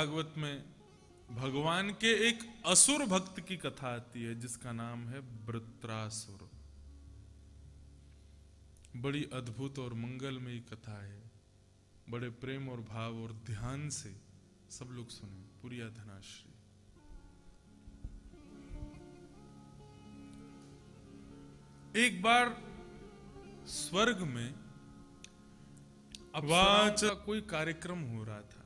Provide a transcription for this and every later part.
भागवत में भगवान के एक असुर भक्त की कथा आती है जिसका नाम है वृत्रासुर। बड़ी अद्भुत और मंगलमयी कथा है। बड़े प्रेम और भाव और ध्यान से सब लोग सुने। पुरिया धनाश्री। एक बार स्वर्ग में वाच का कोई कार्यक्रम हो रहा था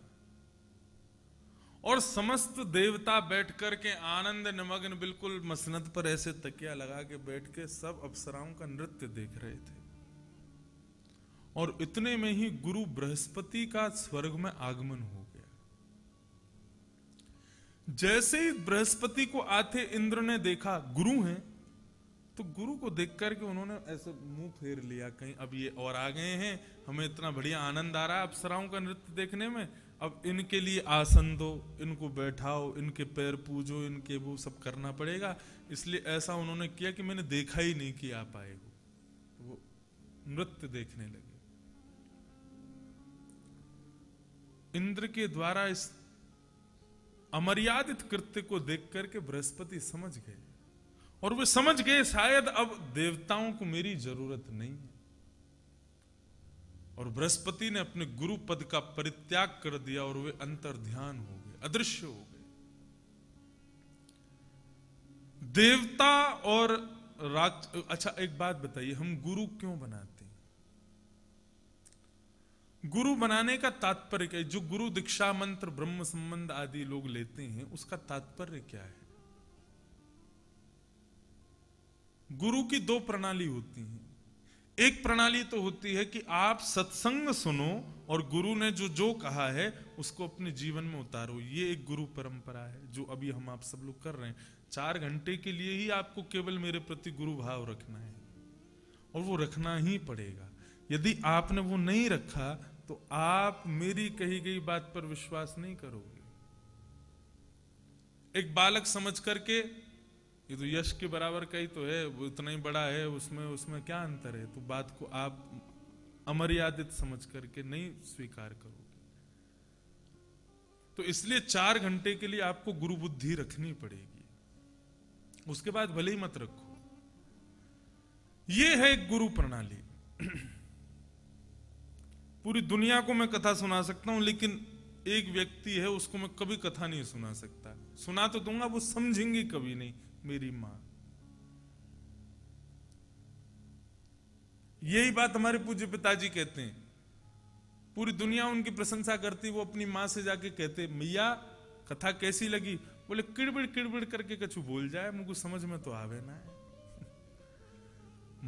और समस्त देवता बैठ कर के आनंद निमग्न बिल्कुल मसनद पर ऐसे तकिया लगा के बैठ के सब अप्सराओं का नृत्य देख रहे थे। और इतने में ही गुरु बृहस्पति का स्वर्ग में आगमन हो गया। जैसे ही बृहस्पति को आते इंद्र ने देखा गुरु हैं, तो गुरु को देख करके उन्होंने ऐसे मुंह फेर लिया, कहीं अब ये और आ गए हैं, हमें इतना बढ़िया आनंद आ रहा है अप्सराओं का नृत्य देखने में, अब इनके लिए आसन दो, इनको बैठाओ, इनके पैर पूजो, इनके वो सब करना पड़ेगा। इसलिए ऐसा उन्होंने किया कि मैंने देखा ही नहीं कि आप आए हो। वो नृत्य देखने लगे। इंद्र के द्वारा इस अमर्यादित कृत्य को देख करके बृहस्पति समझ गए और वे समझ गए शायद अब देवताओं को मेरी जरूरत नहीं है। और बृहस्पति ने अपने गुरु पद का परित्याग कर दिया और वे अंतर ध्यान हो गए, अदृश्य हो गए। देवता और अच्छा एक बात बताइए, हम गुरु क्यों बनाते हैं? गुरु बनाने का तात्पर्य क्या है? जो गुरु दीक्षा मंत्र ब्रह्म संबंध आदि लोग लेते हैं उसका तात्पर्य क्या है? गुरु की दो प्रणाली होती हैं। एक प्रणाली तो होती है कि आप सत्संग सुनो और गुरु ने जो जो कहा है उसको अपने जीवन में उतारो। ये एक गुरु परंपरा है जो अभी हम आप सब लोग कर रहे हैं। 4 घंटे के लिए ही आपको केवल मेरे प्रति गुरु भाव रखना है और वो रखना ही पड़ेगा। यदि आपने वो नहीं रखा तो आप मेरी कही गई बात पर विश्वास नहीं करोगे। एक बालक समझ करके ये तो यश के बराबर का ही तो है, वो इतना ही बड़ा है, उसमें क्या अंतर है, तो बात को आप अमर्यादित समझ करके नहीं स्वीकार करोगे। तो इसलिए 4 घंटे के लिए आपको गुरु बुद्धि रखनी पड़ेगी, उसके बाद भले ही मत रखो। ये है एक गुरु प्रणाली। पूरी दुनिया को मैं कथा सुना सकता हूं, लेकिन एक व्यक्ति है उसको मैं कभी कथा नहीं सुना सकता। सुना तो दूंगा, वो समझेंगे कभी नहीं। मेरी मां। यही बात हमारे पूज्य पिताजी कहते हैं। पूरी दुनिया उनकी प्रशंसा करती, वो अपनी मां से जाके कहते, मैया कथा कैसी लगी? बोले किड़बिड़ किड़बिड़ करके कछु बोल जाए, मुझको समझ में तो आवे ना है।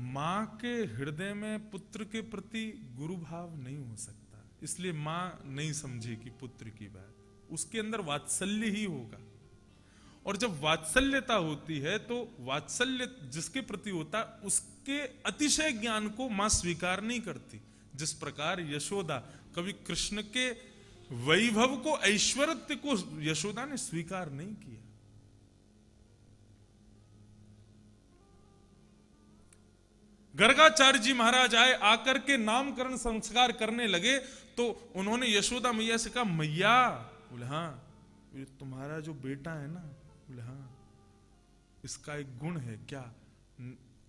मां के हृदय में पुत्र के प्रति गुरु भाव नहीं हो सकता, इसलिए मां नहीं समझेगी पुत्र की बात, उसके अंदर वात्सल्य ही होगा। और जब वात्सल्यता होती है तो वात्सल्य जिसके प्रति होता है उसके अतिशय ज्ञान को मां स्वीकार नहीं करती। जिस प्रकार यशोदा कभी कृष्ण के वैभव को, ऐश्वर्य को यशोदा ने स्वीकार नहीं किया। गर्गाचार्य जी महाराज आए, आकर के नामकरण संस्कार करने लगे तो उन्होंने यशोदा मैया से कहा, मैया, बोले हाँ, ये तुम्हारा जो बेटा है ना, बोले हाँ, इसका एक गुण है क्या?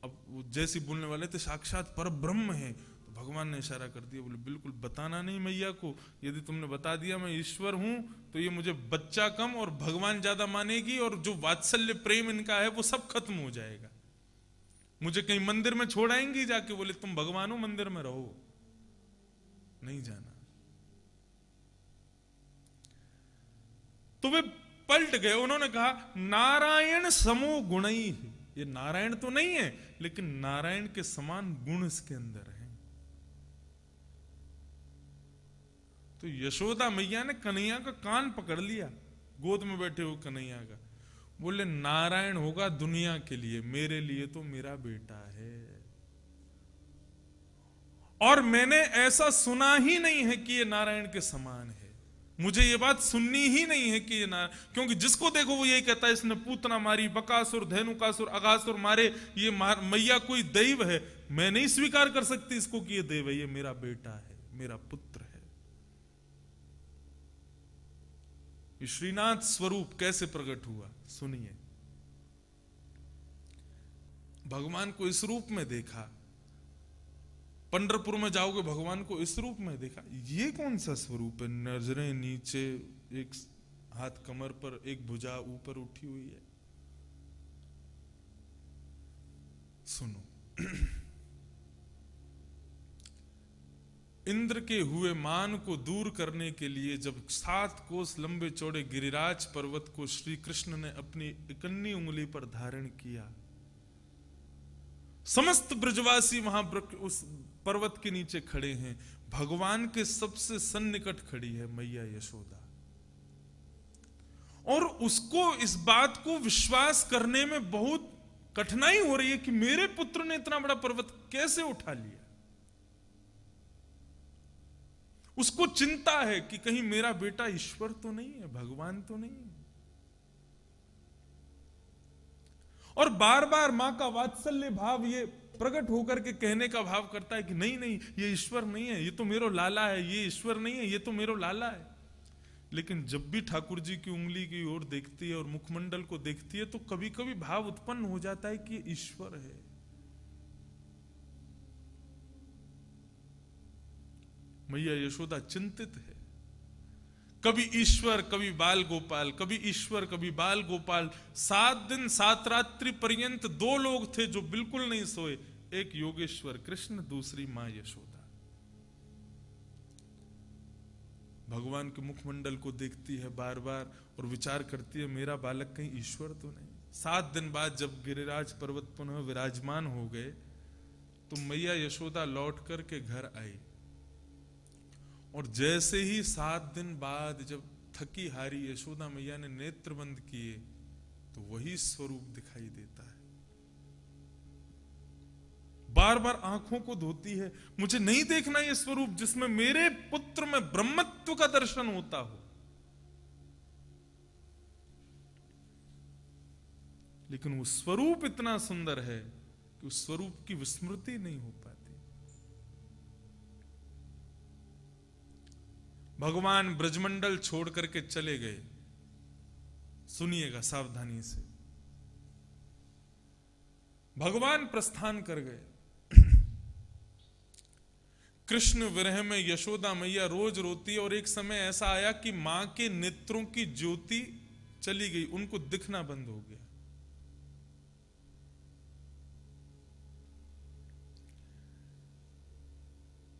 अब वो जैसी बोलने वाले थे साक्षात पर ब्रह्म है, तो भगवान ने इशारा कर दिया, बोले बिल्कुल बताना नहीं मैया को, यदि तुमने बता दिया मैं ईश्वर हूं तो ये मुझे बच्चा कम और भगवान ज्यादा मानेगी और जो वात्सल्य प्रेम इनका है वो सब खत्म हो जाएगा। मुझे कहीं मंदिर में छोड़ आएंगी जाके, बोले तुम भगवान हो, मंदिर में रहो, नहीं जाना। तो वे पलट गए, उन्होंने कहा नारायण समो गुणई। ये नारायण तो नहीं है लेकिन नारायण के समान गुण इसके अंदर है। तो यशोदा मैया ने कन्हैया का कान पकड़ लिया, गोद में बैठे हुए कन्हैया का, बोले नारायण होगा दुनिया के लिए, मेरे लिए तो मेरा बेटा है। और मैंने ऐसा सुना ही नहीं है कि ये नारायण के समान है। मुझे ये बात सुननी ही नहीं है कि ये क्योंकि जिसको देखो वो यही कहता है इसने पूतना मारी, बकासुर, धेनुकासुर, अगासुर मारे, ये मैया कोई दैव है। मैं नहीं स्वीकार कर सकती इसको कि ये देव है, ये मेरा बेटा है, मेरा पुत्र है। श्रीनाथ स्वरूप कैसे प्रकट हुआ, सुनिए। भगवान को इस रूप में देखा, पंढरपुर में जाओगे भगवान को इस रूप में देखा। ये कौन सा स्वरूप है? नजरें नीचे, एक हाथ कमर पर, एक भुजा ऊपर उठी हुई है। सुनो, इंद्र के हुए मान को दूर करने के लिए जब 7 कोस लंबे चौड़े गिरिराज पर्वत को श्री कृष्ण ने अपनी इकन्नी उंगली पर धारण किया, समस्त ब्रजवासी वहां उस पर्वत के नीचे खड़े हैं। भगवान के सबसे सन्निकट खड़ी है मैया यशोदा, और उसको इस बात को विश्वास करने में बहुत कठिनाई हो रही है कि मेरे पुत्र ने इतना बड़ा पर्वत कैसे उठा लिया। उसको चिंता है कि कहीं मेरा बेटा ईश्वर तो नहीं है, भगवान तो नहीं है। और बार बार मां का वात्सल्य भाव ये प्रकट होकर के कहने का भाव करता है कि नहीं नहीं, ये ईश्वर नहीं है, ये तो मेरो लाला है, ये ईश्वर नहीं है, ये तो मेरो लाला है। लेकिन जब भी ठाकुर जी की उंगली की ओर देखती है और मुखमंडल को देखती है तो कभी कभी भाव उत्पन्न हो जाता है कि ये ईश्वर है। मैया यशोदा चिंतित है। कभी ईश्वर, कभी बाल गोपाल, कभी ईश्वर, कभी बाल गोपाल। 7 दिन 7 रात्रि पर्यंत 2 लोग थे जो बिल्कुल नहीं सोए, एक योगेश्वर कृष्ण, दूसरी मां यशोदा। भगवान के मुखमंडल को देखती है बार बार और विचार करती है मेरा बालक कहीं ईश्वर तो नहीं। 7 दिन बाद जब गिरिराज पर्वत पुनः विराजमान हो गए तो मैया यशोदा लौट करके घर आई, और जैसे ही 7 दिन बाद जब थकी हारी यशोदा मैया ने नेत्र बंद किए तो वही स्वरूप दिखाई देता है। बार बार आंखों को धोती है, मुझे नहीं देखना ये स्वरूप जिसमें मेरे पुत्र में ब्रह्मत्व का दर्शन होता हो। लेकिन वो स्वरूप इतना सुंदर है कि उस स्वरूप की विस्मृति नहीं हो पाती। भगवान ब्रजमंडल छोड़ करके चले गए। सुनिएगा सावधानी से, भगवान प्रस्थान कर गए। कृष्ण विरह में यशोदा मैया रोज रोती है, और एक समय ऐसा आया कि मां के नेत्रों की ज्योति चली गई, उनको दिखना बंद हो गया।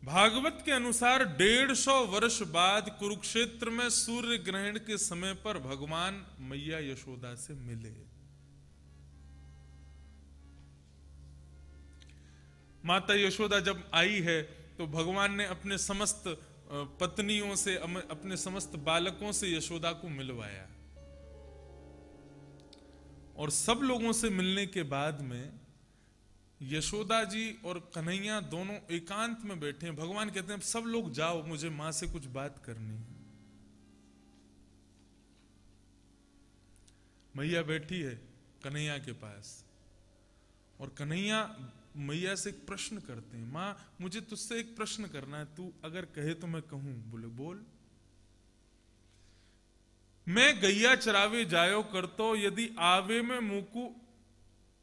भागवत के अनुसार 150 वर्ष बाद कुरुक्षेत्र में सूर्य ग्रहण के समय पर भगवान मैया यशोदा से मिले। माता यशोदा जब आई है तो भगवान ने अपने समस्त पत्नियों से, अपने समस्त बालकों से यशोदा को मिलवाया, और सब लोगों से मिलने के बाद में यशोदा जी और कन्हैया दोनों एकांत में बैठे हैं। भगवान कहते हैं सब लोग जाओ, मुझे मां से कुछ बात करनी है। मैया बैठी है कन्हैया के पास, और कन्हैया मैया से एक प्रश्न करते हैं, मां मुझे तुझसे एक प्रश्न करना है, तू अगर कहे तो मैं कहूं। बोले बोल। मैं गैया चरावे जायो करतो, यदि आवे में मुकु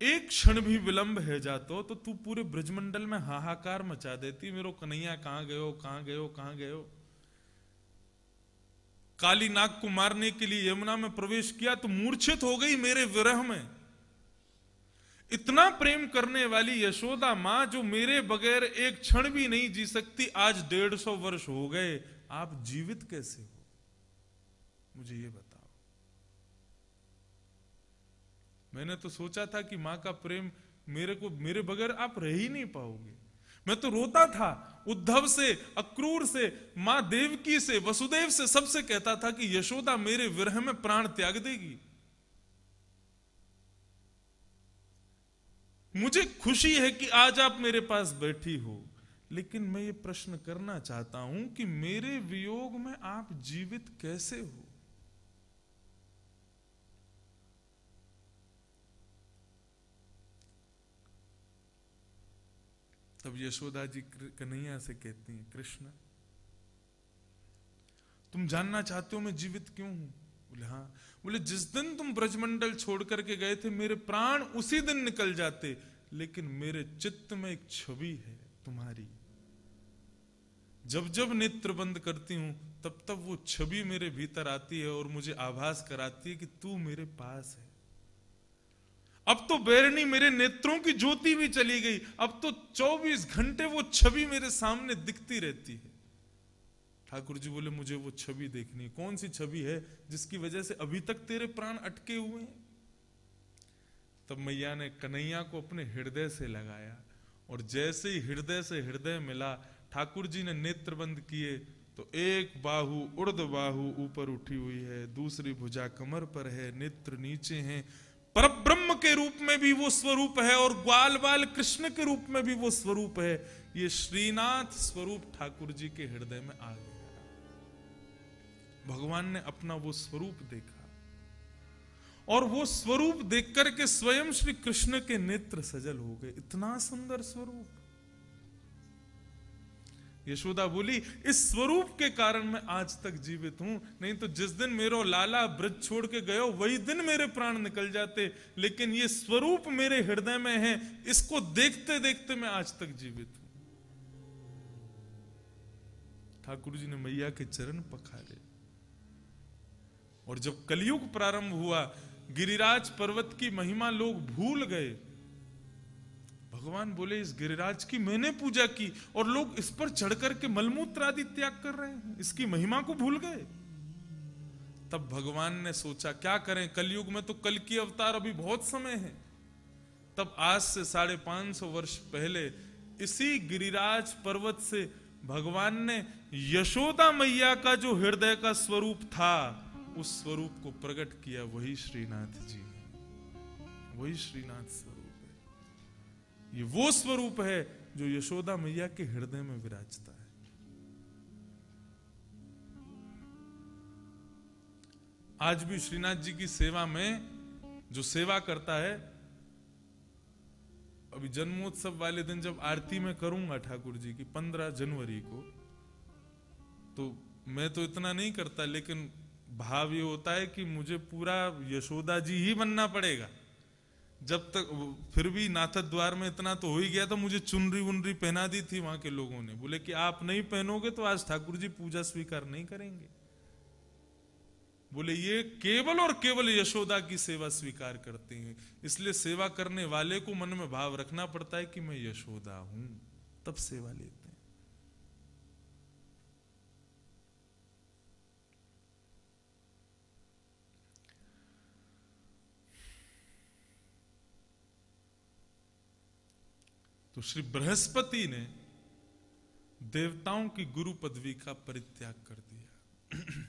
एक क्षण भी विलंब है जातो, तो तू पूरे ब्रजमंडल में हाहाकार मचा देती, मेरो कन्हैया कहां गयो, कहां गयो, कहां गयो। काली नाग को मारने के लिए यमुना में प्रवेश किया तो मूर्छित हो गई मेरे विरह में। इतना प्रेम करने वाली यशोदा मां जो मेरे बगैर एक क्षण भी नहीं जी सकती, आज 150 वर्ष हो गए, आप जीवित कैसे हो, मुझे ये बताओ। मैंने तो सोचा था कि मां का प्रेम मेरे बगैर आप रह ही नहीं पाओगे। मैं तो रोता था, उद्धव से, अक्रूर से, मां देवकी से, वसुदेव से, सबसे कहता था कि यशोदा मेरे विरह में प्राण त्याग देगी। मुझे खुशी है कि आज आप मेरे पास बैठी हो, लेकिन मैं ये प्रश्न करना चाहता हूं कि मेरे वियोग में आप जीवित कैसे हो। तब यशोदा जी कन्हैया से कहती हैं, कृष्ण तुम जानना चाहते हो मैं जीवित क्यों हूं? बोले हाँ। बोले जिस दिन तुम ब्रजमंडल छोड़ करके गए थे मेरे प्राण उसी दिन निकल जाते, लेकिन मेरे चित्त में एक छवि है तुम्हारी। जब जब नेत्र बंद करती हूं तब तब वो छवि मेरे भीतर आती है और मुझे आभास कराती है कि तू मेरे पास है। अब तो बैरनी मेरे नेत्रों की ज्योति भी चली गई, अब तो 24 घंटे वो छवि मेरे सामने दिखती रहती है। ठाकुर जी बोले मुझे वो छवि देखनी है। कौन सी छवि है जिसकी वजह से अभी तक तेरे प्राण अटके हुए हैं? तब मैया ने कन्हैया को अपने हृदय से लगाया, और जैसे ही हृदय से हृदय मिला, ठाकुर जी ने नेत्र बंद किए तो एक बाहु उर्ध बाहु ऊपर उठी हुई है, दूसरी भुजा कमर पर है, नेत्र नीचे हैं। परब्रह्म के रूप में भी वो स्वरूप है और ग्वाल बाल कृष्ण के रूप में भी वो स्वरूप है। ये श्रीनाथ स्वरूप ठाकुर जी के हृदय में आ गया। भगवान ने अपना वो स्वरूप देखा, और वो स्वरूप देख करके स्वयं श्री कृष्ण के नेत्र सजल हो गए। इतना सुंदर स्वरूप। यशोदा बोली इस स्वरूप के कारण मैं आज तक जीवित हूं, नहीं तो जिस दिन मेरो लाला ब्रज छोड़ के गयो वही दिन मेरे प्राण निकल जाते, लेकिन ये स्वरूप मेरे हृदय में है, इसको देखते देखते मैं आज तक जीवित हूं। ठाकुर जी ने मैया के चरण पखारे, और जब कलयुग प्रारंभ हुआ, गिरिराज पर्वत की महिमा लोग भूल गए। भगवान बोले इस गिरिराज की मैंने पूजा की और लोग इस पर चढ़ करके मलमूत्र आदि त्याग कर रहे हैं, इसकी महिमा को भूल गए। तब भगवान ने सोचा क्या करें, कलयुग में तो कल की अवतार अभी बहुत समय है। तब आज से 550 वर्ष पहले इसी गिरिराज पर्वत से भगवान ने यशोदा मैया का जो हृदय का स्वरूप था उस स्वरूप को प्रकट किया। वही श्रीनाथ जी, वही श्रीनाथ स्वरूप है। ये वो स्वरूप है जो यशोदा मैया के हृदय में विराजता है। आज भी श्रीनाथ जी की सेवा में जो सेवा करता है, अभी जन्मोत्सव वाले दिन जब आरती में करूंगा ठाकुर जी की 15 जनवरी को, तो मैं तो इतना नहीं करता, लेकिन भाव ये होता है कि मुझे पूरा यशोदा जी ही बनना पड़ेगा। जब तक फिर भी नाथक द्वार में इतना तो हो ही गया था, मुझे चुनरी उनरी पहना दी थी वहां के लोगों ने, बोले कि आप नहीं पहनोगे तो आज ठाकुर जी पूजा स्वीकार नहीं करेंगे। बोले ये केवल और केवल यशोदा की सेवा स्वीकार करते हैं, इसलिए सेवा करने वाले को मन में भाव रखना पड़ता है कि मैं यशोदा हूं, तब सेवा लेते हैं। तो श्री बृहस्पति ने देवताओं की गुरु पदवी का परित्याग कर दिया।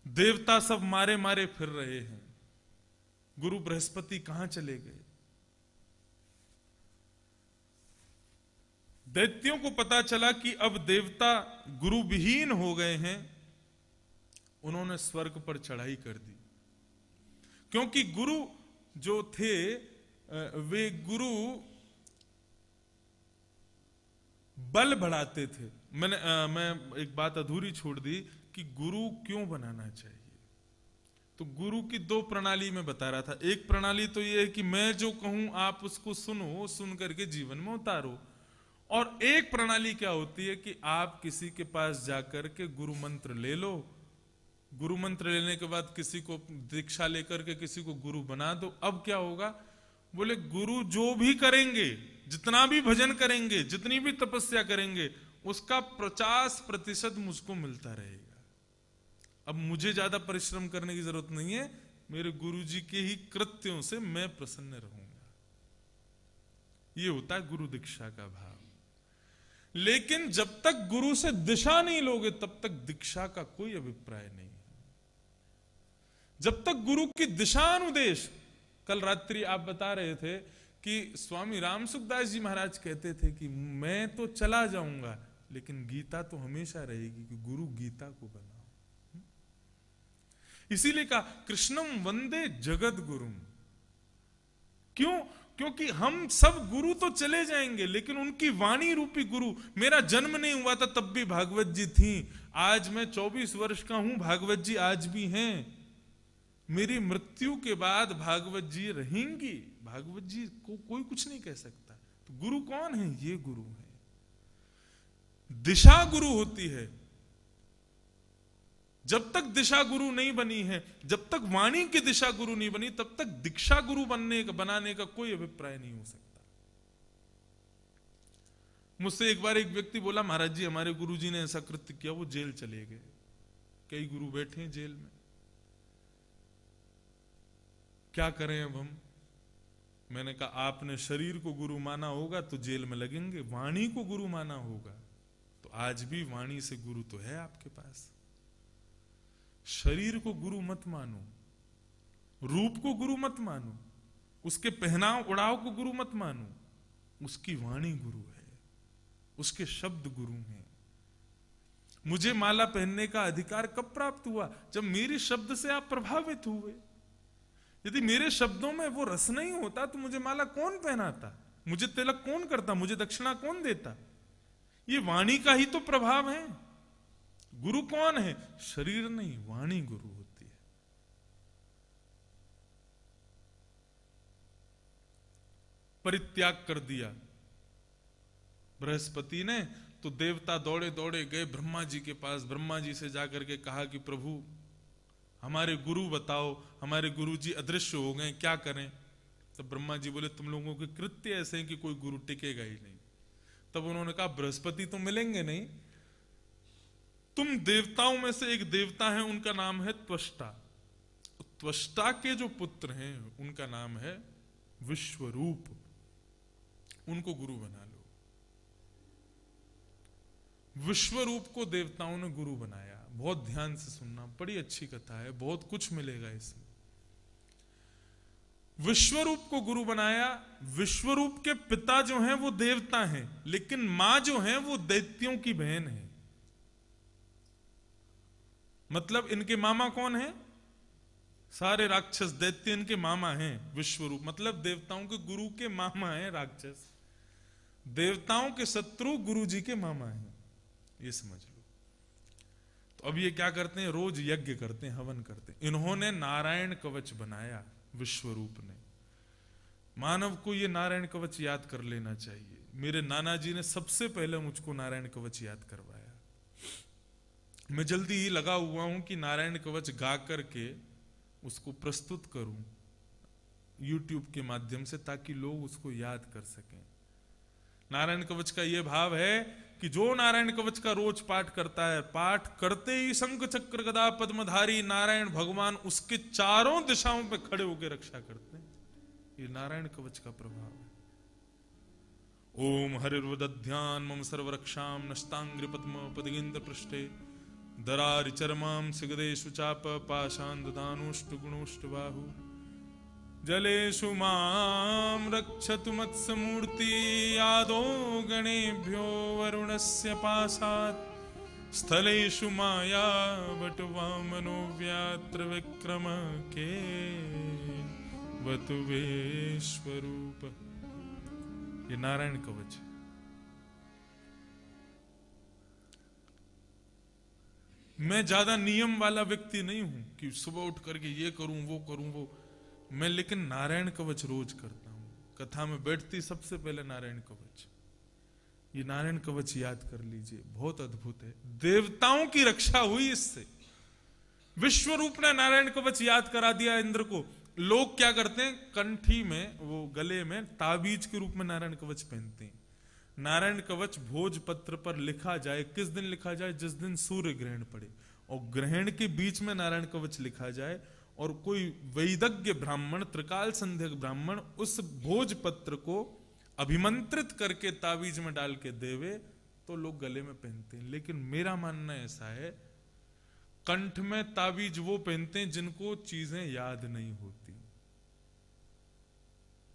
देवता सब मारे मारे फिर रहे हैं, गुरु बृहस्पति कहां चले गए? दैत्यों को पता चला कि अब देवता गुरु विहीन हो गए हैं, उन्होंने स्वर्ग पर चढ़ाई कर दी। क्योंकि गुरु जो थे वे गुरु बल बढ़ाते थे। मैं एक बात अधूरी छोड़ दी कि गुरु क्यों बनाना चाहिए। तो गुरु की 2 प्रणाली में बता रहा था। एक प्रणाली तो ये है कि मैं जो कहूं आप उसको सुनो, सुन करके जीवन में उतारो। और एक प्रणाली क्या होती है कि आप किसी के पास जाकर के गुरु मंत्र ले लो, गुरु मंत्र लेने के बाद किसी को दीक्षा लेकर के किसी को गुरु बना दो। अब क्या होगा? बोले गुरु जो भी करेंगे, जितना भी भजन करेंगे, जितनी भी तपस्या करेंगे, उसका 50% मुझको मिलता रहेगा। अब मुझे ज्यादा परिश्रम करने की जरूरत नहीं है, मेरे गुरु जी के ही कृत्यों से मैं प्रसन्न रहूंगा। ये होता है गुरु दीक्षा का भाव। लेकिन जब तक गुरु से दिशा नहीं लोगे तब तक दीक्षा का कोई अभिप्राय नहीं है। जब तक गुरु की दिशानुदेश, कल रात्रि आप बता रहे थे कि स्वामी राम सुखदास जी महाराज कहते थे कि मैं तो चला जाऊंगा लेकिन गीता तो हमेशा रहेगी, कि गुरु गीता को बनाओ। इसीलिए कहा कृष्णम वंदे जगत गुरुम। क्यों? क्योंकि हम सब गुरु तो चले जाएंगे, लेकिन उनकी वाणी रूपी गुरु, मेरा जन्म नहीं हुआ था तब भी भागवत जी थी, आज मैं 24 वर्ष का हूं, भागवत जी आज भी हैं, मेरी मृत्यु के बाद भागवत जी रहेंगी, भागवत जी को कोई कुछ नहीं कह सकता। तो गुरु कौन है? ये गुरु है। दिशा गुरु होती है। जब तक दिशा गुरु नहीं बनी है, जब तक वाणी की दिशा गुरु नहीं बनी, तब तक दीक्षा गुरु बनाने का कोई अभिप्राय नहीं हो सकता। मुझसे एक बार एक व्यक्ति बोला, महाराज जी हमारे गुरुजी ने ऐसा कृत्य किया, वो जेल चले गए। कई गुरु बैठे हैं जेल में, क्या करें अब हम? मैंने कहा आपने शरीर को गुरु माना होगा तो जेल में लगेंगे, वाणी को गुरु माना होगा तो आज भी वाणी से गुरु तो है आपके पास। शरीर को गुरु मत मानो, रूप को गुरु मत मानो, उसके पहनाव उड़ाव को गुरु मत मानो, उसकी वाणी गुरु है, उसके शब्द गुरु हैं। मुझे माला पहनने का अधिकार कब प्राप्त हुआ? जब मेरे शब्द से आप प्रभावित हुए। यदि मेरे शब्दों में वो रस नहीं होता तो मुझे माला कौन पहनाता, मुझे तिलक कौन करता, मुझे दक्षिणा कौन देता? ये वाणी का ही तो प्रभाव है। गुरु कौन है? शरीर नहीं, वाणी गुरु होती है। परित्याग कर दिया बृहस्पति ने तो देवता दौड़े दौड़े गए ब्रह्मा जी के पास। ब्रह्मा जी से जाकर के कहा कि प्रभु हमारे गुरु बताओ, हमारे गुरु जी अदृश्य हो गए, क्या करें? तब ब्रह्मा जी बोले तुम लोगों के कृत्य ऐसे हैं कि कोई गुरु टिकेगा ही नहीं। तब उन्होंने कहा बृहस्पति तो मिलेंगे नहीं, तुम देवताओं में से एक देवता है, उनका नाम है त्वष्टा। त्वष्टा के जो पुत्र हैं उनका नाम है विश्वरूप, उनको गुरु बना लो। विश्वरूप को देवताओं ने गुरु बनाया। बहुत ध्यान से सुनना, बड़ी अच्छी कथा है, बहुत कुछ मिलेगा इसमें। विश्वरूप को गुरु बनाया। विश्वरूप के पिता जो हैं वो देवता हैं, लेकिन मां जो है वो दैत्यों की बहन है। मतलब इनके मामा कौन है? सारे राक्षस दैत्य इनके मामा हैं। विश्वरूप मतलब देवताओं के गुरु के मामा हैं राक्षस। देवताओं के शत्रु गुरु जी के मामा हैं, ये समझ लो। तो अब ये क्या करते हैं? रोज यज्ञ करते हैं, हवन करते हैं। इन्होंने नारायण कवच बनाया विश्वरूप ने। मानव को ये नारायण कवच याद कर लेना चाहिए। मेरे नाना जी ने सबसे पहले मुझको नारायण कवच याद करवाया। मैं जल्दी ही लगा हुआ हूं कि नारायण कवच गा करके उसको प्रस्तुत करूं YouTube के माध्यम से, ताकि लोग उसको याद कर सकें। नारायण कवच का यह भाव है कि जो नारायण कवच का रोज पाठ करता है, पाठ करते ही शंख चक्र गदा पद्मधारी नारायण भगवान उसके चारों दिशाओं पे खड़े होकर रक्षा करते हैं। ये नारायण कवच का प्रभाव है। ओम हरिर्वदध्यान मम सर्वरक्षाम नष्टांग्रि पद्म पदगेन्द्र पृष्ठे दरारि चरमां सिगदेषु चाप पाशान्धदानुष्टु गुणुष्टु बाहु जलेषु मां रक्षतु मत्समूर्ति यादो गणेभ्यो वरुणस्य पाशात् स्थलेषु माया वटुवामनो व्यात्र विक्रम के वतुवेश्वरूप। ये नारायण कवच। मैं ज्यादा नियम वाला व्यक्ति नहीं हूं कि सुबह उठ करके ये करूं वो मैं, लेकिन नारायण कवच रोज करता हूं। कथा में बैठती सबसे पहले नारायण कवच। ये नारायण कवच याद कर लीजिए, बहुत अद्भुत है। देवताओं की रक्षा हुई इससे। विश्वरूप ने नारायण कवच याद करा दिया इंद्र को। लोग क्या करते हैं? कंठी में, वो गले में ताबीज के रूप में नारायण कवच पहनते हैं। नारायण कवच भोजपत्र पर लिखा जाए। किस दिन लिखा जाए? जिस दिन सूर्य ग्रहण पड़े, और ग्रहण के बीच में नारायण कवच लिखा जाए, और कोई वैदज्ञ ब्राह्मण, त्रिकाल संध्या ब्राह्मण उस भोजपत्र को अभिमंत्रित करके ताबीज में डाल के देवे तो लोग गले में पहनते हैं। लेकिन मेरा मानना ऐसा है, कंठ में ताबीज वो पहनते हैं जिनको चीजें याद नहीं होती।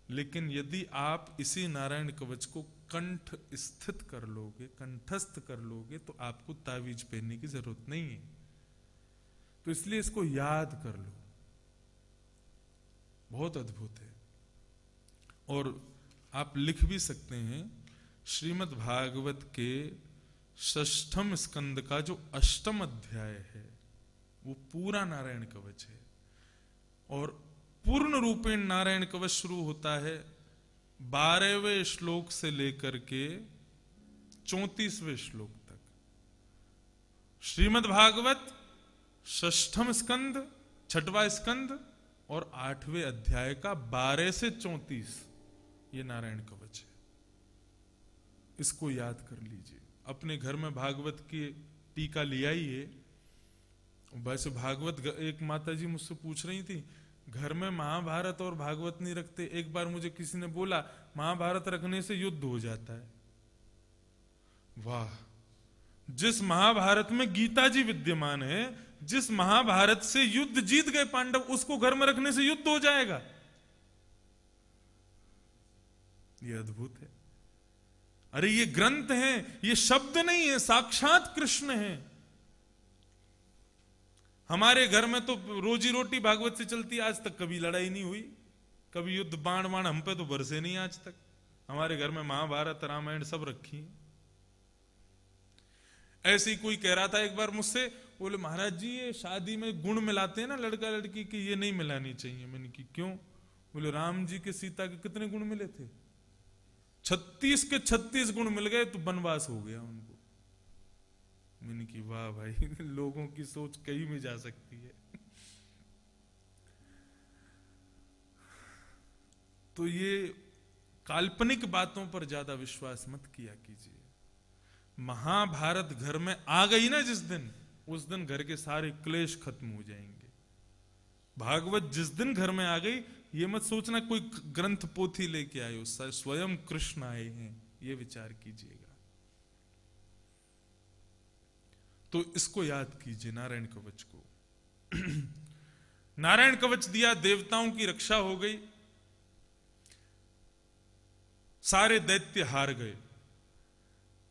लेकिन यदि आप इसी नारायण कवच को कंठ स्थित कर लोगे, कंठस्थ कर लोगे, तो आपको ताबीज पहनने की जरूरत नहीं है। तो इसलिए इसको याद कर लो, बहुत अद्भुत है। और आप लिख भी सकते हैं, श्रीमद् भागवत के षष्ठम स्कंद का जो अष्टम अध्याय है वो पूरा नारायण कवच है, और पूर्ण रूपेण नारायण कवच शुरू होता है 12वें श्लोक से लेकर के 34वें श्लोक तक। श्रीमद् भागवत षष्ठम स्कंद, छठवां स्कंद और 8वें अध्याय का 12 से 34 ये नारायण कवच है। इसको याद कर लीजिए, अपने घर में भागवत की टीका ले आइए। वैसे भागवत, एक माता जी मुझसे पूछ रही थी घर में महाभारत और भागवत नहीं रखते। एक बार मुझे किसी ने बोला महाभारत रखने से युद्ध हो जाता है। वाह, जिस महाभारत में गीता जी विद्यमान है, जिस महाभारत से युद्ध जीत गए पांडव, उसको घर में रखने से युद्ध हो जाएगा? ये अद्भुत है। अरे ये ग्रंथ है, ये शब्द नहीं है, साक्षात कृष्ण है। हमारे घर में तो रोजी रोटी भागवत से चलती है। आज तक कभी लड़ाई नहीं हुई, कभी युद्ध बाण बाण हम पे तो बरसे नहीं आज तक। हमारे घर में महाभारत रामायण सब रखी है। ऐसे ही कोई कह रहा था एक बार मुझसे, बोले महाराज जी ये शादी में गुण मिलाते हैं ना लड़का लड़की की, ये नहीं मिलानी चाहिए। मैंने की क्यों? बोले राम जी के सीता के कितने गुण मिले थे? 36 के 36 गुण मिल गए तो वनवास हो गया उनको। मैंने की वाह भाई, लोगों की सोच कहीं में जा सकती है। तो ये काल्पनिक बातों पर ज्यादा विश्वास मत किया कीजिए। महाभारत घर में आ गई ना जिस दिन, उस दिन घर के सारे क्लेश खत्म हो जाएंगे। भागवत जिस दिन घर में आ गई, ये मत सोचना कोई ग्रंथ पोथी लेके आए हो, स्वयं कृष्ण आए हैं, ये विचार कीजिएगा। तो इसको याद कीजिए, नारायण कवच को। नारायण कवच दिया, देवताओं की रक्षा हो गई, सारे दैत्य हार गए।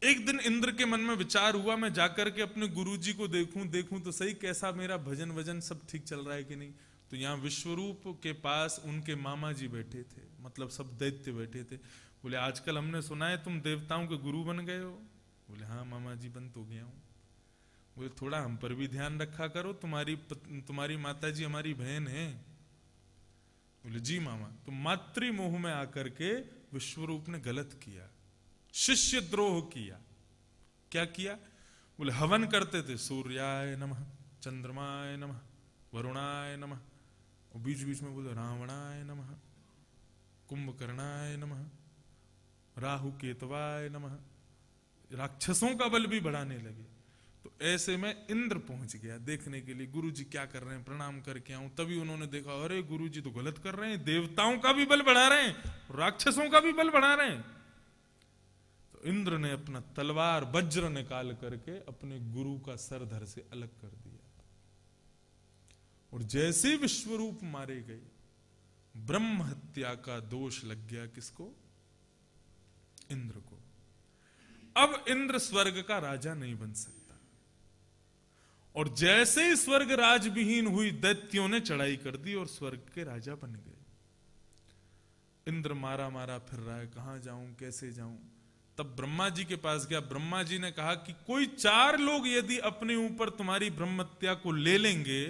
एक दिन इंद्र के मन में विचार हुआ, मैं जाकर के अपने गुरुजी को देखूं तो सही कैसा मेरा भजन वजन सब ठीक चल रहा है कि नहीं। तो यहां विश्वरूप के पास उनके मामा जी बैठे थे, मतलब सब दैत्य बैठे थे। बोले आजकल हमने सुना है तुम देवताओं के गुरु बन गए हो। बोले हाँ मामा जी बन तो गया हूं। बोले थोड़ा हम पर भी ध्यान रखा करो, तुम्हारी माता जी हमारी बहन है। बोले जी मामा। तो मातृ मोह में आकर के विश्वरूप ने गलत किया, शिष्य द्रोह किया। क्या किया? बोले हवन करते थे, सूर्याय नमः, चंद्रमाय नमः, वरुणाय नमः, और बीच बीच में बोले रावणाय नमः, कुंभकर्णाय नमः, राहु केतवाय नमः। राक्षसों का बल भी बढ़ाने लगे। तो ऐसे में इंद्र पहुंच गया देखने के लिए गुरुजी क्या कर रहे हैं, प्रणाम करके आऊं। तभी उन्होंने देखा अरे गुरुजी तो गलत कर रहे हैं, देवताओं का भी बल बढ़ा रहे हैं, राक्षसों का भी बल बढ़ा रहे हैं। तो इंद्र ने अपना तलवार वज्र निकाल करके अपने गुरु का सर धड़ से अलग कर दिया। और जैसे विश्वरूप मारे गए, ब्रह्म हत्या का दोष लग गया किसको? इंद्र को। अब इंद्र स्वर्ग का राजा नहीं बन सकता। और जैसे ही स्वर्ग राजविहीन हुई, दैत्यों ने चढ़ाई कर दी और स्वर्ग के राजा बन गए। इंद्र मारा मारा फिर रहा है, कहां जाऊं, कैसे जाऊं। तब ब्रह्मा जी के पास गया। ब्रह्मा जी ने कहा कि कोई 4 लोग यदि अपने ऊपर तुम्हारी ब्रह्मत्या को ले लेंगे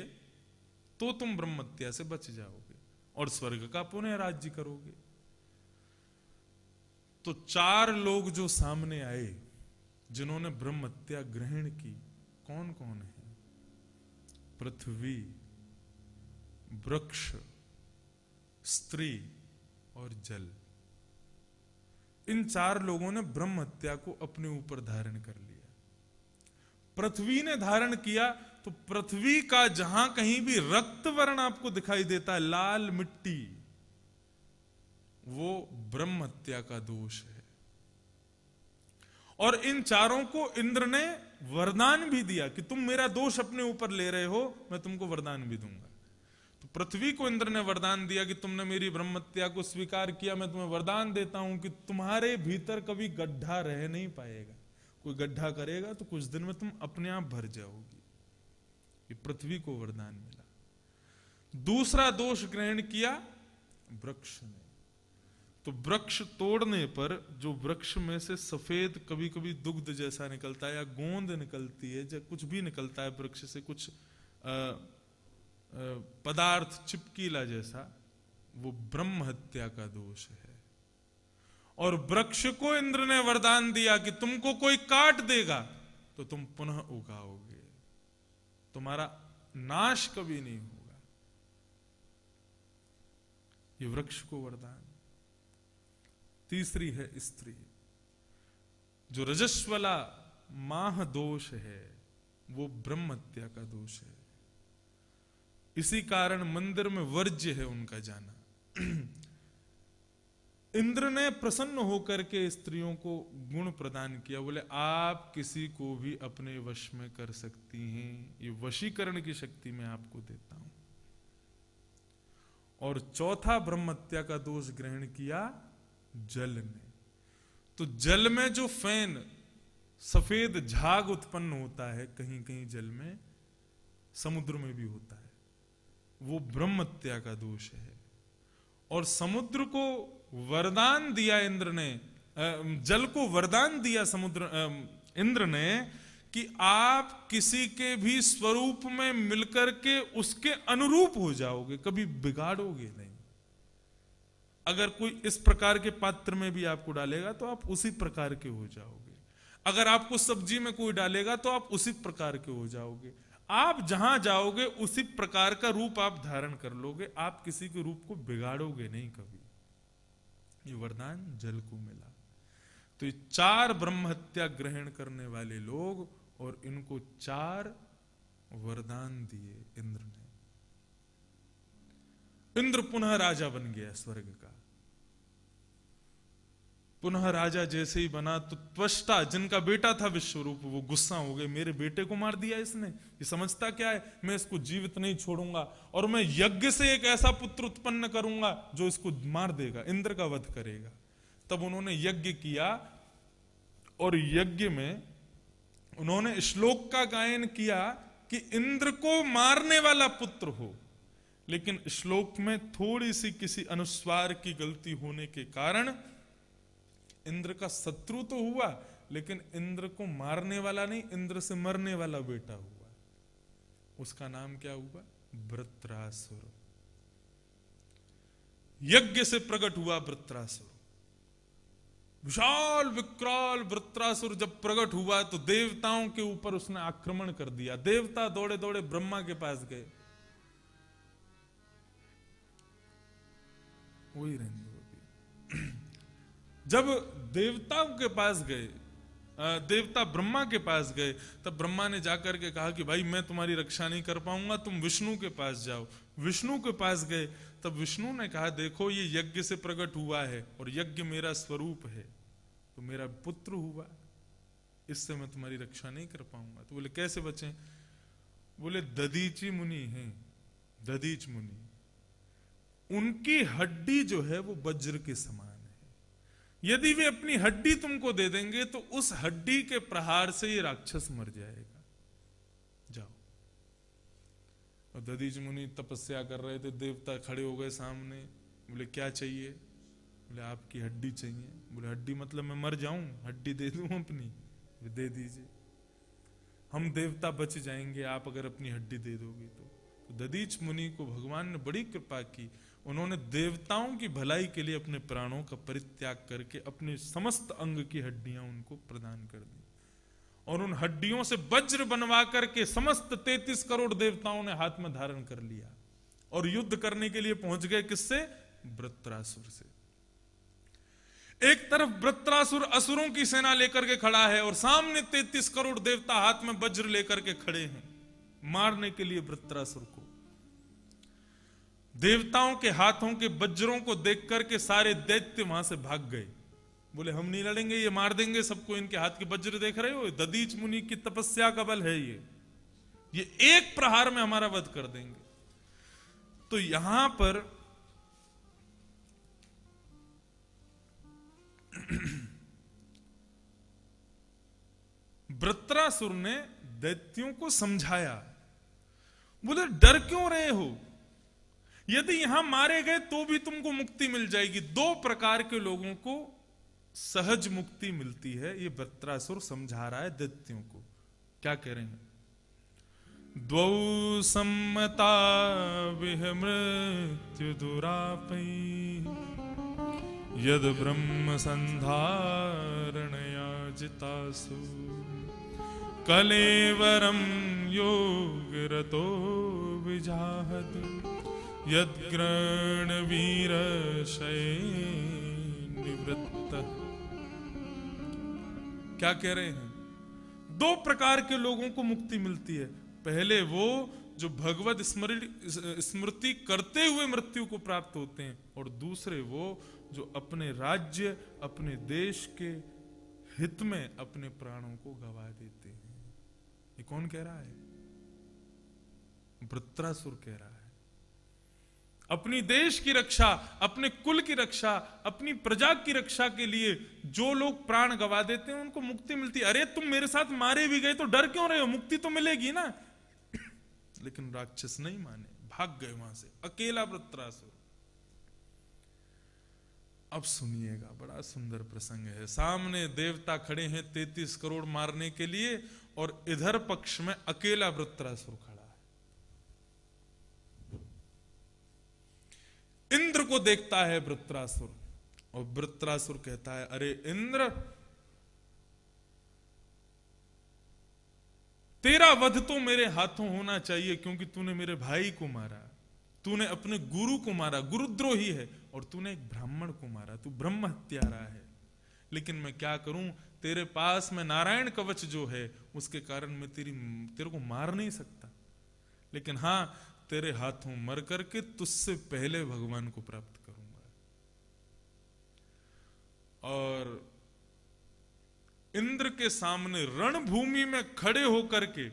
तो तुम ब्रह्मत्या से बच जाओगे और स्वर्ग का पुनः राज्य करोगे। तो 4 लोग जो सामने आए जिन्होंने ब्रह्मत्या ग्रहण की, कौन कौन है? पृथ्वी, वृक्ष, स्त्री और जल। इन 4 लोगों ने ब्रह्म हत्या को अपने ऊपर धारण कर लिया। पृथ्वी ने धारण किया तो पृथ्वी का जहां कहीं भी रक्त वर्ण आपको दिखाई देता है, लाल मिट्टी, वो ब्रह्म हत्या का दोष है। और इन 4 को इंद्र ने वरदान भी दिया कि तुम मेरा दोष अपने ऊपर ले रहे हो, मैं तुमको वरदान भी दूंगा। तो पृथ्वी को इंद्र ने वरदान दिया कि तुमने मेरी ब्रह्मत्या को स्वीकार किया, मैं तुम्हें वरदान देता हूं कि तुम्हारे भीतर कभी गड्ढा रह नहीं पाएगा। कोई गड्ढा करेगा तो कुछ दिन में तुम अपने आप भर जाओगी। ये पृथ्वी को वरदान मिला। दूसरा दोष ग्रहण किया वृक्ष ने। तो वृक्ष तोड़ने पर जो वृक्ष में से सफेद कभी कभी दुग्ध जैसा निकलता है या गोंद निकलती है या कुछ भी निकलता है वृक्ष से, कुछ पदार्थ चिपकीला जैसा, वो ब्रह्म हत्या का दोष है। और वृक्ष को इंद्र ने वरदान दिया कि तुमको कोई काट देगा तो तुम पुनः उगाओगे, तुम्हारा नाश कभी नहीं होगा। ये वृक्ष को वरदान। तीसरी है स्त्री, जो रजस्वला माह दोष है वो ब्रह्म हत्या का दोष है। इसी कारण मंदिर में वर्ज्य है उनका जाना। इंद्र ने प्रसन्न होकर के स्त्रियों को गुण प्रदान किया, बोले आप किसी को भी अपने वश में कर सकती हैं, ये वशीकरण की शक्ति मैं आपको देता हूं। और चौथा ब्रह्म हत्या का दोष ग्रहण किया जल ने। तो जल में जो फैन सफेद झाग उत्पन्न होता है, कहीं कहीं जल में, समुद्र में भी होता है, वो ब्रह्म हत्या का दोष है। और समुद्र को वरदान दिया इंद्र ने, जल को वरदान दिया इंद्र ने कि आप किसी के भी स्वरूप में मिलकर के उसके अनुरूप हो जाओगे, कभी बिगाड़ोगे नहीं। अगर कोई इस प्रकार के पात्र में भी आपको डालेगा तो आप उसी प्रकार के हो जाओगे। अगर आपको सब्जी में कोई डालेगा तो आप उसी प्रकार के हो जाओगे। आप जहां जाओगे उसी प्रकार का रूप आप धारण कर लोगे, आप किसी के रूप को बिगाड़ोगे नहीं कभी। ये वरदान जल को मिला। तो ये 4 ब्रह्म हत्या ग्रहण करने वाले लोग, और इनको 4 वरदान दिए इंद्र ने। इंद्र पुनः राजा बन गया स्वर्ग का। पुनः राजा जैसे ही बना तो त्वष्टा, जिनका बेटा था विश्वरूप, वो गुस्सा हो गए, मेरे बेटे को मार दिया इसने, ये समझता क्या है, मैं इसको जीवित नहीं छोड़ूंगा और मैं यज्ञ से एक ऐसा पुत्र उत्पन्न करूंगा जो इसको मार देगा, इंद्र का वध करेगा। तब उन्होंने यज्ञ किया और यज्ञ में उन्होंने श्लोक का गायन किया कि इंद्र को मारने वाला पुत्र हो। लेकिन श्लोक में थोड़ी सी किसी अनुस्वार की गलती होने के कारण इंद्र का शत्रु तो हुआ, लेकिन इंद्र को मारने वाला नहीं, इंद्र से मरने वाला बेटा हुआ। उसका नाम क्या हुआ? वृत्रासुर। यज्ञ से प्रकट हुआ वृत्रासुर। विशाल विकराल वृत्रासुर जब प्रकट हुआ तो देवताओं के ऊपर उसने आक्रमण कर दिया। देवता दौड़े दौड़े ब्रह्मा के पास गए। वही रहेंगे जब देवताओं के पास गए, देवता ब्रह्मा के पास गए, तब ब्रह्मा ने जाकर के कहा कि भाई मैं तुम्हारी रक्षा नहीं कर पाऊंगा, तुम विष्णु के पास जाओ। विष्णु के पास गए, तब विष्णु ने कहा देखो ये यज्ञ से प्रकट हुआ है और यज्ञ मेरा स्वरूप है, तो मेरा पुत्र हुआ, इससे मैं तुम्हारी रक्षा नहीं कर पाऊंगा। तो बोले कैसे बचें? बोले दधीची मुनि हैं, दधीच मुनि, उनकी हड्डी जो है वो वज्र के समान है। यदि वे अपनी हड्डी तुमको दे देंगे तो उस हड्डी के प्रहार से ये राक्षस मर जाएगा, जाओ। और दधीच मुनि तपस्या कर रहे थे, देवता खड़े हो गए सामने। बोले क्या चाहिए? बोले आपकी हड्डी चाहिए। बोले हड्डी मतलब मैं मर जाऊं, हड्डी दे दूं अपनी? दे दीजिए, हम देवता बच जाएंगे आप अगर अपनी हड्डी दे दोगे तो। दधीच मुनि को भगवान ने बड़ी कृपा की, उन्होंने देवताओं की भलाई के लिए अपने प्राणों का परित्याग करके अपने समस्त अंग की हड्डियां उनको प्रदान कर दी। और उन हड्डियों से वज्र बनवा करके समस्त 33 करोड़ देवताओं ने हाथ में धारण कर लिया और युद्ध करने के लिए पहुंच गए। किससे? वृत्रासुर से। एक तरफ वृत्रासुर असुरों की सेना लेकर के खड़ा है और सामने 33 करोड़ देवता हाथ में वज्र लेकर के खड़े हैं मारने के लिए वृत्रासुर को। देवताओं के हाथों के वज्रों को देख करके सारे दैत्य वहां से भाग गए। बोले हम नहीं लड़ेंगे, ये मार देंगे सबको, इनके हाथ के वज्र देख रहे हो, दधीच मुनि की तपस्या का बल है ये एक प्रहार में हमारा वध कर देंगे। तो यहां पर वृत्रासुर ने दैत्यों को समझाया, बोले डर क्यों रहे हो, यदि यहां मारे गए तो भी तुमको मुक्ति मिल जाएगी। दो प्रकार के लोगों को सहज मुक्ति मिलती है, ये वृत्रासुर समझा रहा है दैत्यों को। क्या कह रहे हैं? द्वौ सम्मता विह मृत्यु दुरापै यद ब्रह्म संधारणया जितासु कलेवरम योगरतो विजाहत यद्ग्रण वीर निवृत्त। क्या कह रहे हैं? दो प्रकार के लोगों को मुक्ति मिलती है। पहले वो जो भगवत स्मृति करते हुए मृत्यु को प्राप्त होते हैं, और दूसरे वो जो अपने राज्य अपने देश के हित में अपने प्राणों को गवा देते हैं। ये कौन कह रहा है? वृत्रासुर कह रहा है। अपनी देश की रक्षा, अपने कुल की रक्षा, अपनी प्रजा की रक्षा के लिए जो लोग प्राण गवा देते हैं उनको मुक्ति मिलती है। अरे तुम मेरे साथ मारे भी गए तो डर क्यों रहे हो? मुक्ति तो मिलेगी ना। लेकिन राक्षस नहीं माने, भाग गए वहां से, अकेला वृत्रासुर। अब सुनिएगा, बड़ा सुंदर प्रसंग है। सामने देवता खड़े हैं 33 करोड़ मारने के लिए, और इधर पक्ष में अकेला वृत्रासुर खड़ा है। इंद्र को देखता है वृत्रासुर, और वृत्रासुर कहता है, अरे इंद्र, तेरा वध तो मेरे हाथों होना चाहिए, क्योंकि तूने मेरे भाई को मारा, तूने अपने गुरु को मारा, गुरुद्रोही है, और तूने एक ब्राह्मण को मारा, तू ब्रह्म हत्यारा है। लेकिन मैं क्या करूं, तेरे पास में नारायण कवच जो है उसके कारण मैं तेरे को मार नहीं सकता, लेकिन हां तेरे हाथों मर करके तुझसे पहले भगवान को प्राप्त करूंगा। और इंद्र के सामने रणभूमि में खड़े होकर के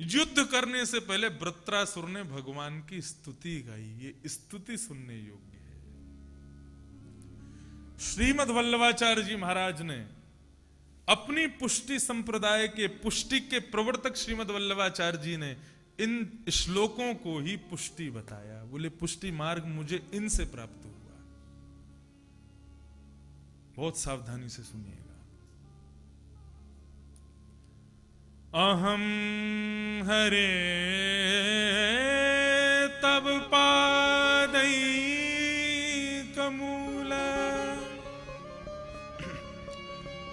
युद्ध करने से पहले वृत्रासुर ने भगवान की स्तुति गाई। ये स्तुति सुनने योग्य है। श्रीमद् वल्लभाचार्य जी महाराज ने अपनी पुष्टि संप्रदाय के पुष्टि के प्रवर्तक श्रीमद् वल्लभाचार्य जी ने इन श्लोकों को ही पुष्टि बताया। बोले पुष्टि मार्ग मुझे इनसे प्राप्त हुआ। बहुत सावधानी से सुनिएगा। अहम हरे तब पादै कमूल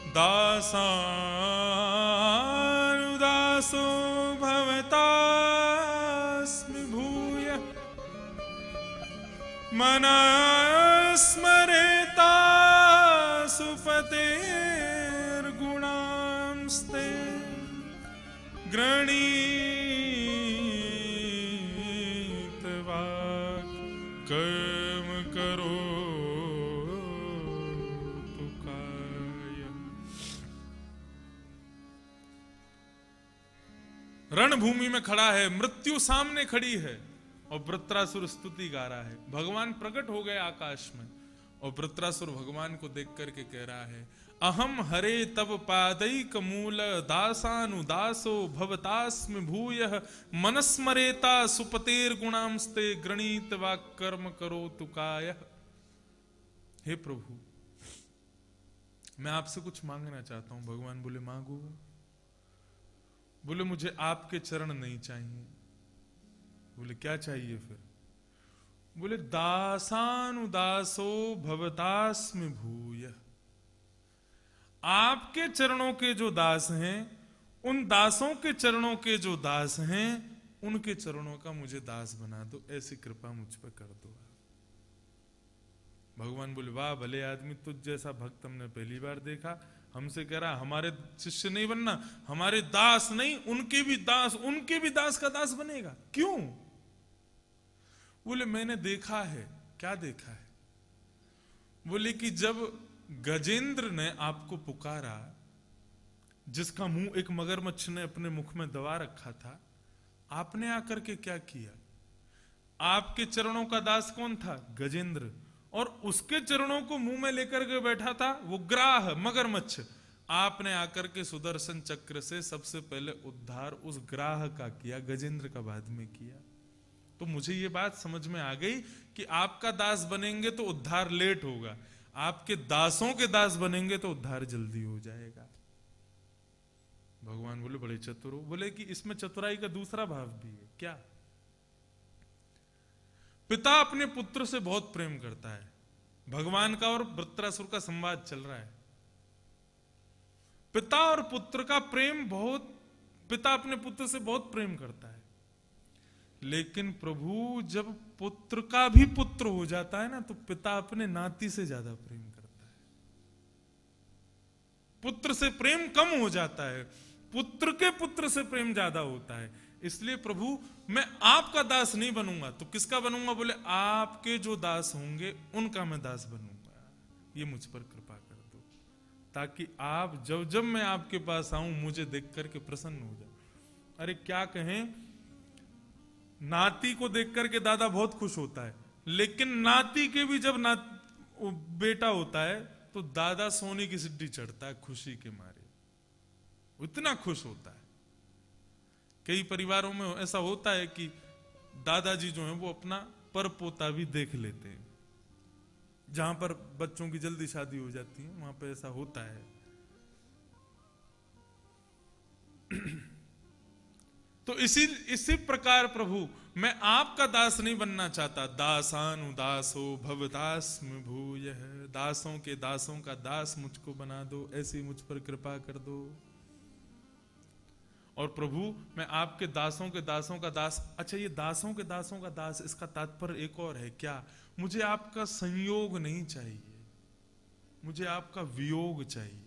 दासानुदासो भवतास्मि भूय मनस्मरेता सुपतेर्गुणांस्ते गृणीत वाक् कर्म करो तुकाय। रणभूमि में खड़ा है, मृत्यु सामने खड़ी है, और वृत्रासुर स्तुति गा रहा है। भगवान प्रकट हो गए आकाश में, और वृत्रासुर भगवान को देख करके कह रहा है, अहम हरे तब पादैक मूल दासानुदासो भवतास्मि भूयः मनस्मरेता सुपतेर गुणांस्ते गृणीत वाक् कर्म करो तुकाय। हे प्रभु, मैं आपसे कुछ मांगना चाहता हूं। भगवान बोले मांगो। बोले मुझे आपके चरण नहीं चाहिए। बोले क्या चाहिए फिर? बोले दासानुदासो भवतास्मि भूयः, आपके चरणों के जो दास हैं, उन दासों के चरणों के जो दास हैं, उनके चरणों का मुझे दास बना दो, ऐसी कृपा मुझ पर कर दो। भगवान बोले वाह भले आदमी, तुझ जैसा भक्त हमने पहली बार देखा। हमसे कह रहा हमारे शिष्य नहीं बनना, हमारे दास नहीं, उनके भी दास, उनके भी दास का दास बनेगा। क्यों? बोले मैंने देखा है। क्या देखा है? बोले कि जब गजेंद्र ने आपको पुकारा, जिसका मुंह एक मगरमच्छ ने अपने मुख में दबा रखा था, आपने आकर के क्या किया? आपके चरणों का दास कौन था? गजेंद्र। और उसके चरणों को मुंह में लेकर के बैठा था वो ग्राह मगरमच्छ। आपने आकर के सुदर्शन चक्र से सबसे पहले उद्धार उस ग्राह का किया, गजेंद्र का बाद में किया। तो मुझे ये बात समझ में आ गई कि आपका दास बनेंगे तो उद्धार लेट होगा, आपके दासों के दास बनेंगे तो उद्धार जल्दी हो जाएगा। भगवान बोले बड़े चतुर हो। बोले कि इसमें चतुराई का दूसरा भाव भी है। क्या? पिता अपने पुत्र से बहुत प्रेम करता है। भगवान का और वृत्रासुर का संवाद चल रहा है। पिता और पुत्र का प्रेम बहुत, पिता अपने पुत्र से बहुत प्रेम करता है, लेकिन प्रभु जब पुत्र का भी पुत्र हो जाता है ना, तो पिता अपने नाती से ज्यादा प्रेम करता है। पुत्र से प्रेम कम हो जाता है, पुत्र के पुत्र से प्रेम ज्यादा होता है। इसलिए प्रभु मैं आपका दास नहीं बनूंगा तो किसका बनूंगा? बोले आपके जो दास होंगे उनका मैं दास बनूंगा। ये मुझ पर कृपा कर दो, ताकि आप जब जब मैं आपके पास आऊं मुझे देख करके प्रसन्न हो जाए। अरे क्या कहें, नाती को देख करके दादा बहुत खुश होता है, लेकिन नाती के भी जब बेटा होता है तो दादा सोने की सिड्डी चढ़ता है खुशी के मारे, इतना खुश होता है। कई परिवारों में ऐसा होता है कि दादाजी जो है वो अपना परपोता भी देख लेते हैं। जहां पर बच्चों की जल्दी शादी हो जाती है वहां पे ऐसा होता है। तो इसी प्रकार प्रभु मैं आपका दास नहीं बनना चाहता। दासानुदासो भवदास में भूयः, दासों के दासों का दास मुझको बना दो, ऐसी मुझ पर कृपा कर दो। और प्रभु मैं आपके दासों के दासों का दास। अच्छा, ये दासों के दासों का दास, इसका तात्पर्य एक और है। क्या? मुझे आपका संयोग नहीं चाहिए, मुझे आपका वियोग चाहिए।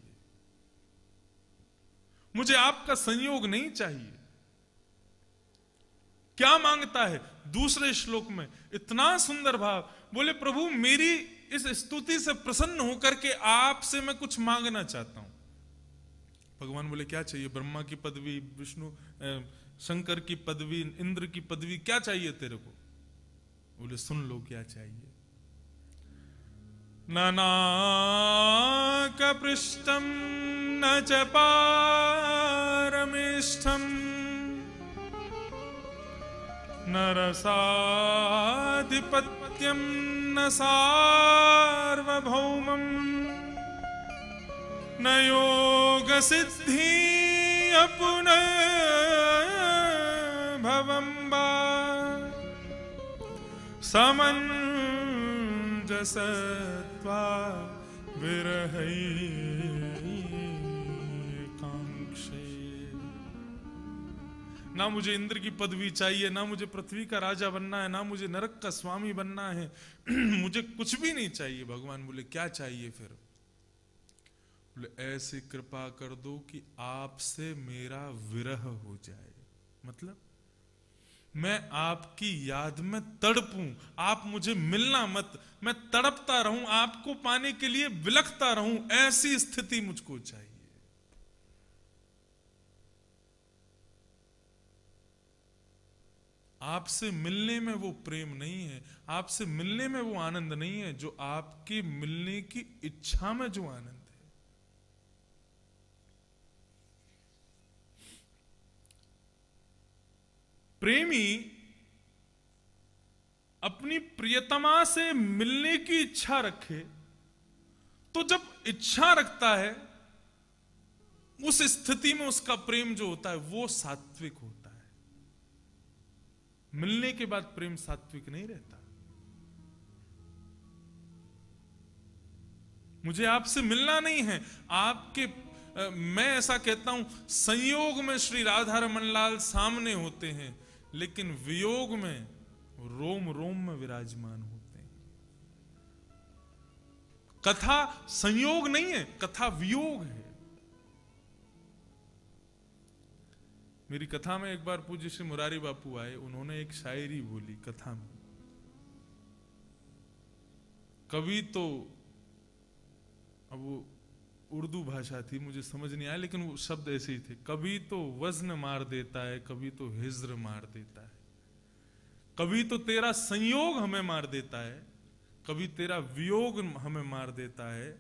मुझे आपका संयोग नहीं चाहिए। क्या मांगता है दूसरे श्लोक में? इतना सुंदर भाव। बोले प्रभु मेरी इस स्तुति से प्रसन्न होकर के आपसे मैं कुछ मांगना चाहता हूं। भगवान बोले क्या चाहिए? ब्रह्मा की पदवी, विष्णु शंकर की पदवी, इंद्र की पदवी, क्या चाहिए तेरे को? बोले सुन लो क्या चाहिए। नानाकपृष्ठं न च पारमेष्ठं न रसाधिपत्यं न सार्वभौमम् न योग सिद्धि अपुनर्भवं वा समञ्जसत्वा विरहैकांक्षे। ना मुझे इंद्र की पदवी चाहिए, ना मुझे पृथ्वी का राजा बनना है, ना मुझे नरक का स्वामी बनना है। मुझे कुछ भी नहीं चाहिए। भगवान बोले क्या चाहिए फिर? बोले ऐसी कृपा कर दो कि आपसे मेरा विरह हो जाए। मतलब मैं आपकी याद में तड़पूं, आप मुझे मिलना मत, मैं तड़पता रहूं, आपको पाने के लिए विलखता रहूं, ऐसी स्थिति मुझको चाहिए। आपसे मिलने में वो प्रेम नहीं है, आपसे मिलने में वो आनंद नहीं है जो आपके मिलने की इच्छा में जो आनंद है। प्रेमी अपनी प्रियतमा से मिलने की इच्छा रखे तो जब इच्छा रखता है उस स्थिति में उसका प्रेम जो होता है वो सात्विक होता है। मिलने के बाद प्रेम सात्विक नहीं रहता। मुझे आपसे मिलना नहीं है, आपके मैं ऐसा कहता हूं संयोग में श्री राधा रमन लाल सामने होते हैं, लेकिन वियोग में रोम रोम में विराजमान होते हैं। कथा संयोग नहीं है, कथा वियोग है। मेरी कथा में एक बार पूज्य श्री मुरारी बापू आए, उन्होंने एक शायरी बोली कथा में। कभी तो अब वो उर्दू भाषा थी, मुझे समझ नहीं आया, लेकिन वो शब्द ऐसे ही थे। कभी तो वज्न मार देता है, कभी तो हिज्र मार देता है, कभी तो तेरा संयोग हमें मार देता है, कभी तेरा वियोग हमें मार देता है,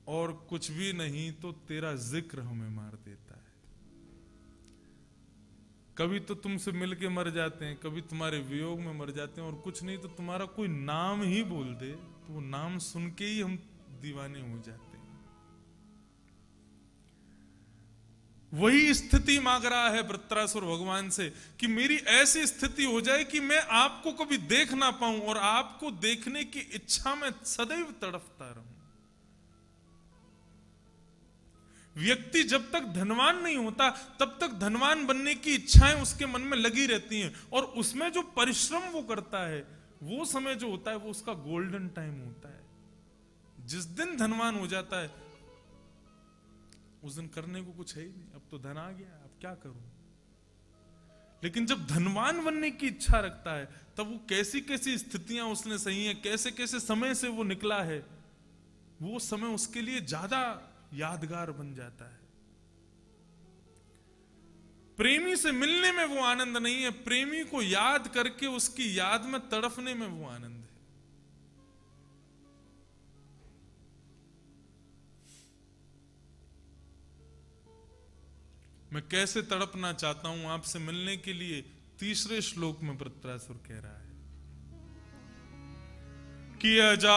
और कुछ भी नहीं तो तेरा जिक्र हमें मार देता है। कभी तो तुमसे मिलके मर जाते हैं, कभी तुम्हारे वियोग में मर जाते हैं, और कुछ नहीं तो तुम्हारा कोई नाम ही बोल दे तो वो नाम सुन के ही हम दीवाने हो जाते हैं। वही स्थिति मांग रहा है वृत्रासुर भगवान से कि मेरी ऐसी स्थिति हो जाए कि मैं आपको कभी देख ना पाऊं और आपको देखने की इच्छा में सदैव तड़पता रहूं। व्यक्ति जब तक धनवान नहीं होता तब तक धनवान बनने की इच्छाएं उसके मन में लगी रहती हैं, और उसमें जो परिश्रम वो करता है वो समय जो होता है वो उसका गोल्डन टाइम होता है। जिस दिन धनवान हो जाता है उस दिन करने को कुछ है ही नहीं, अब तो धन आ गया, अब क्या करूं। लेकिन जब धनवान बनने की इच्छा रखता है तब वो कैसी कैसी स्थितियां उसने सही है, कैसे कैसे समय से वो निकला है, वो समय उसके लिए ज्यादा यादगार बन जाता है। प्रेमी से मिलने में वो आनंद नहीं है, प्रेमी को याद करके उसकी याद में तड़पने में वो आनंद है। मैं कैसे तड़पना चाहता हूं आपसे मिलने के लिए, तीसरे श्लोक में वृत्रासुर कह रहा है कि अजात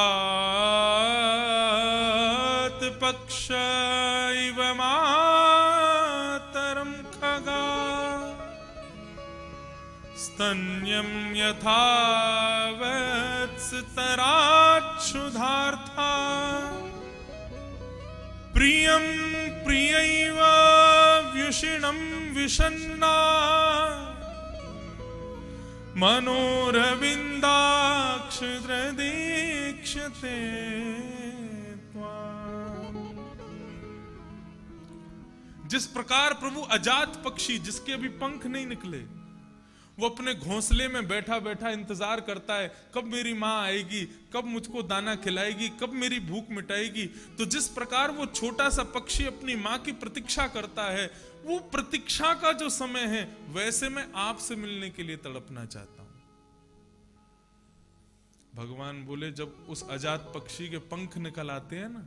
पक्ष इव मातरम खगा स्तन्यम यथा वत्सतराच्छुधार्था प्रियम प्रियैव व्युषिणं विषन्ना मनोरविन्दाक्षदीक्षते त्वाम्। जिस प्रकार प्रभु अजात पक्षी जिसके अभी पंख नहीं निकले, वो अपने घोंसले में बैठा बैठा इंतजार करता है कब मेरी माँ आएगी, कब मुझको दाना खिलाएगी, कब मेरी भूख मिटाएगी। तो जिस प्रकार वो छोटा सा पक्षी अपनी माँ की प्रतीक्षा करता है, वो प्रतीक्षा का जो समय है वैसे मैं आपसे मिलने के लिए तड़पना चाहता हूं। भगवान बोले जब उस अजात पक्षी के पंख निकल आते हैं ना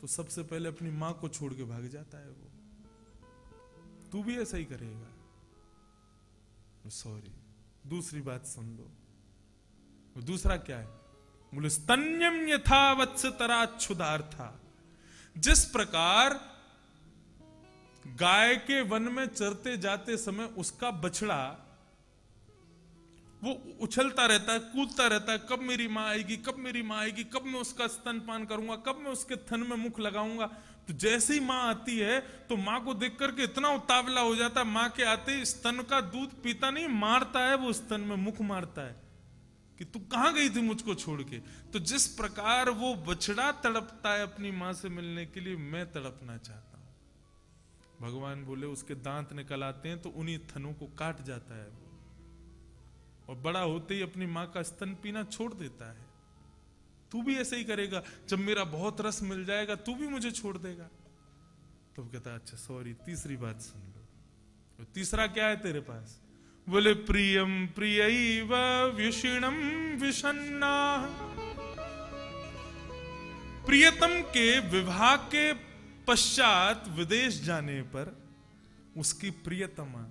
तो सबसे पहले अपनी माँ को छोड़ के भाग जाता है वो। तू भी ऐसा ही करेगा? सॉरी, दूसरी बात सुन लो। दूसरा क्या है? बोले स्तन्यम यथा वत्सतराच्छुधार्था। जिस प्रकार गाय के वन में चरते जाते समय उसका बछड़ा वो उछलता रहता है, कूदता रहता है, कब मेरी माँ आएगी, कब मेरी माँ आएगी, कब मैं उसका स्तनपान करूंगा, कब मैं उसके थन में मुख लगाऊंगा। तो जैसे ही माँ आती है तो माँ को देख करके इतना उतावला हो जाता है, माँ के आते ही स्तन का दूध पीता नहीं, मारता है वो स्तन में, मुख मारता है कि तू कहां गई थी मुझको छोड़ के। तो जिस प्रकार वो बछड़ा तड़पता है अपनी माँ से मिलने के लिए, मैं तड़पना चाहता हूं। भगवान बोले उसके दांत निकल आते हैं तो उन्हीं थनों को काट जाता है वो, और बड़ा होते ही अपनी माँ का स्तन पीना छोड़ देता है। तू भी ऐसे ही करेगा, जब मेरा बहुत रस मिल जाएगा तू भी मुझे छोड़ देगा। तो कहता अच्छा सॉरी, तीसरी बात सुन लो। तो तीसरा क्या है तेरे पास? बोले प्रियम प्रियैव व्युषिणं विषन्ना। प्रियतम के विवाह के पश्चात विदेश जाने पर उसकी प्रियतमा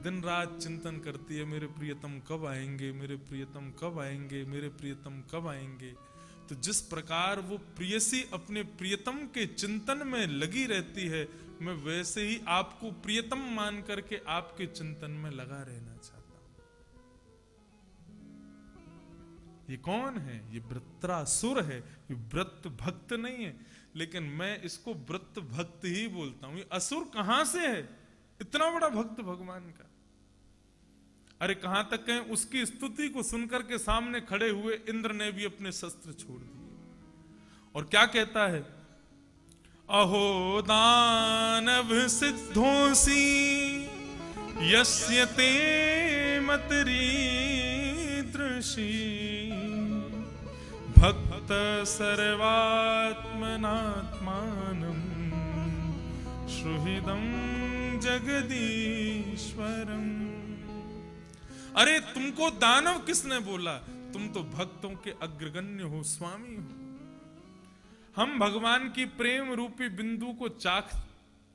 दिन रात चिंतन करती है, मेरे प्रियतम कब आएंगे, मेरे प्रियतम कब आएंगे, मेरे प्रियतम कब आएंगे। तो जिस प्रकार वो प्रियसी अपने प्रियतम के चिंतन में लगी रहती है, मैं वैसे ही आपको प्रियतम मान करके आपके चिंतन में लगा रहना चाहता हूं। ये कौन है? ये वृत्रासुर है, ये व्रत भक्त नहीं है, लेकिन मैं इसको व्रत भक्त ही बोलता हूं। ये असुर कहां से है? इतना बड़ा भक्त भगवान का। अरे कहां तक कहें, उसकी स्तुति को सुनकर के सामने खड़े हुए इंद्र ने भी अपने शस्त्र छोड़ दिए। और क्या कहता है? अहो दानव सिद्धोसी यस्य ते मतरीदृशी भक्त सर्वात्मनात्मानं श्रुहिदं जगदीश्वरम। अरे तुमको दानव किसने बोला? तुम तो भक्तों के अग्रगण्य हो, स्वामी हो। हम भगवान की प्रेम रूपी बिंदु को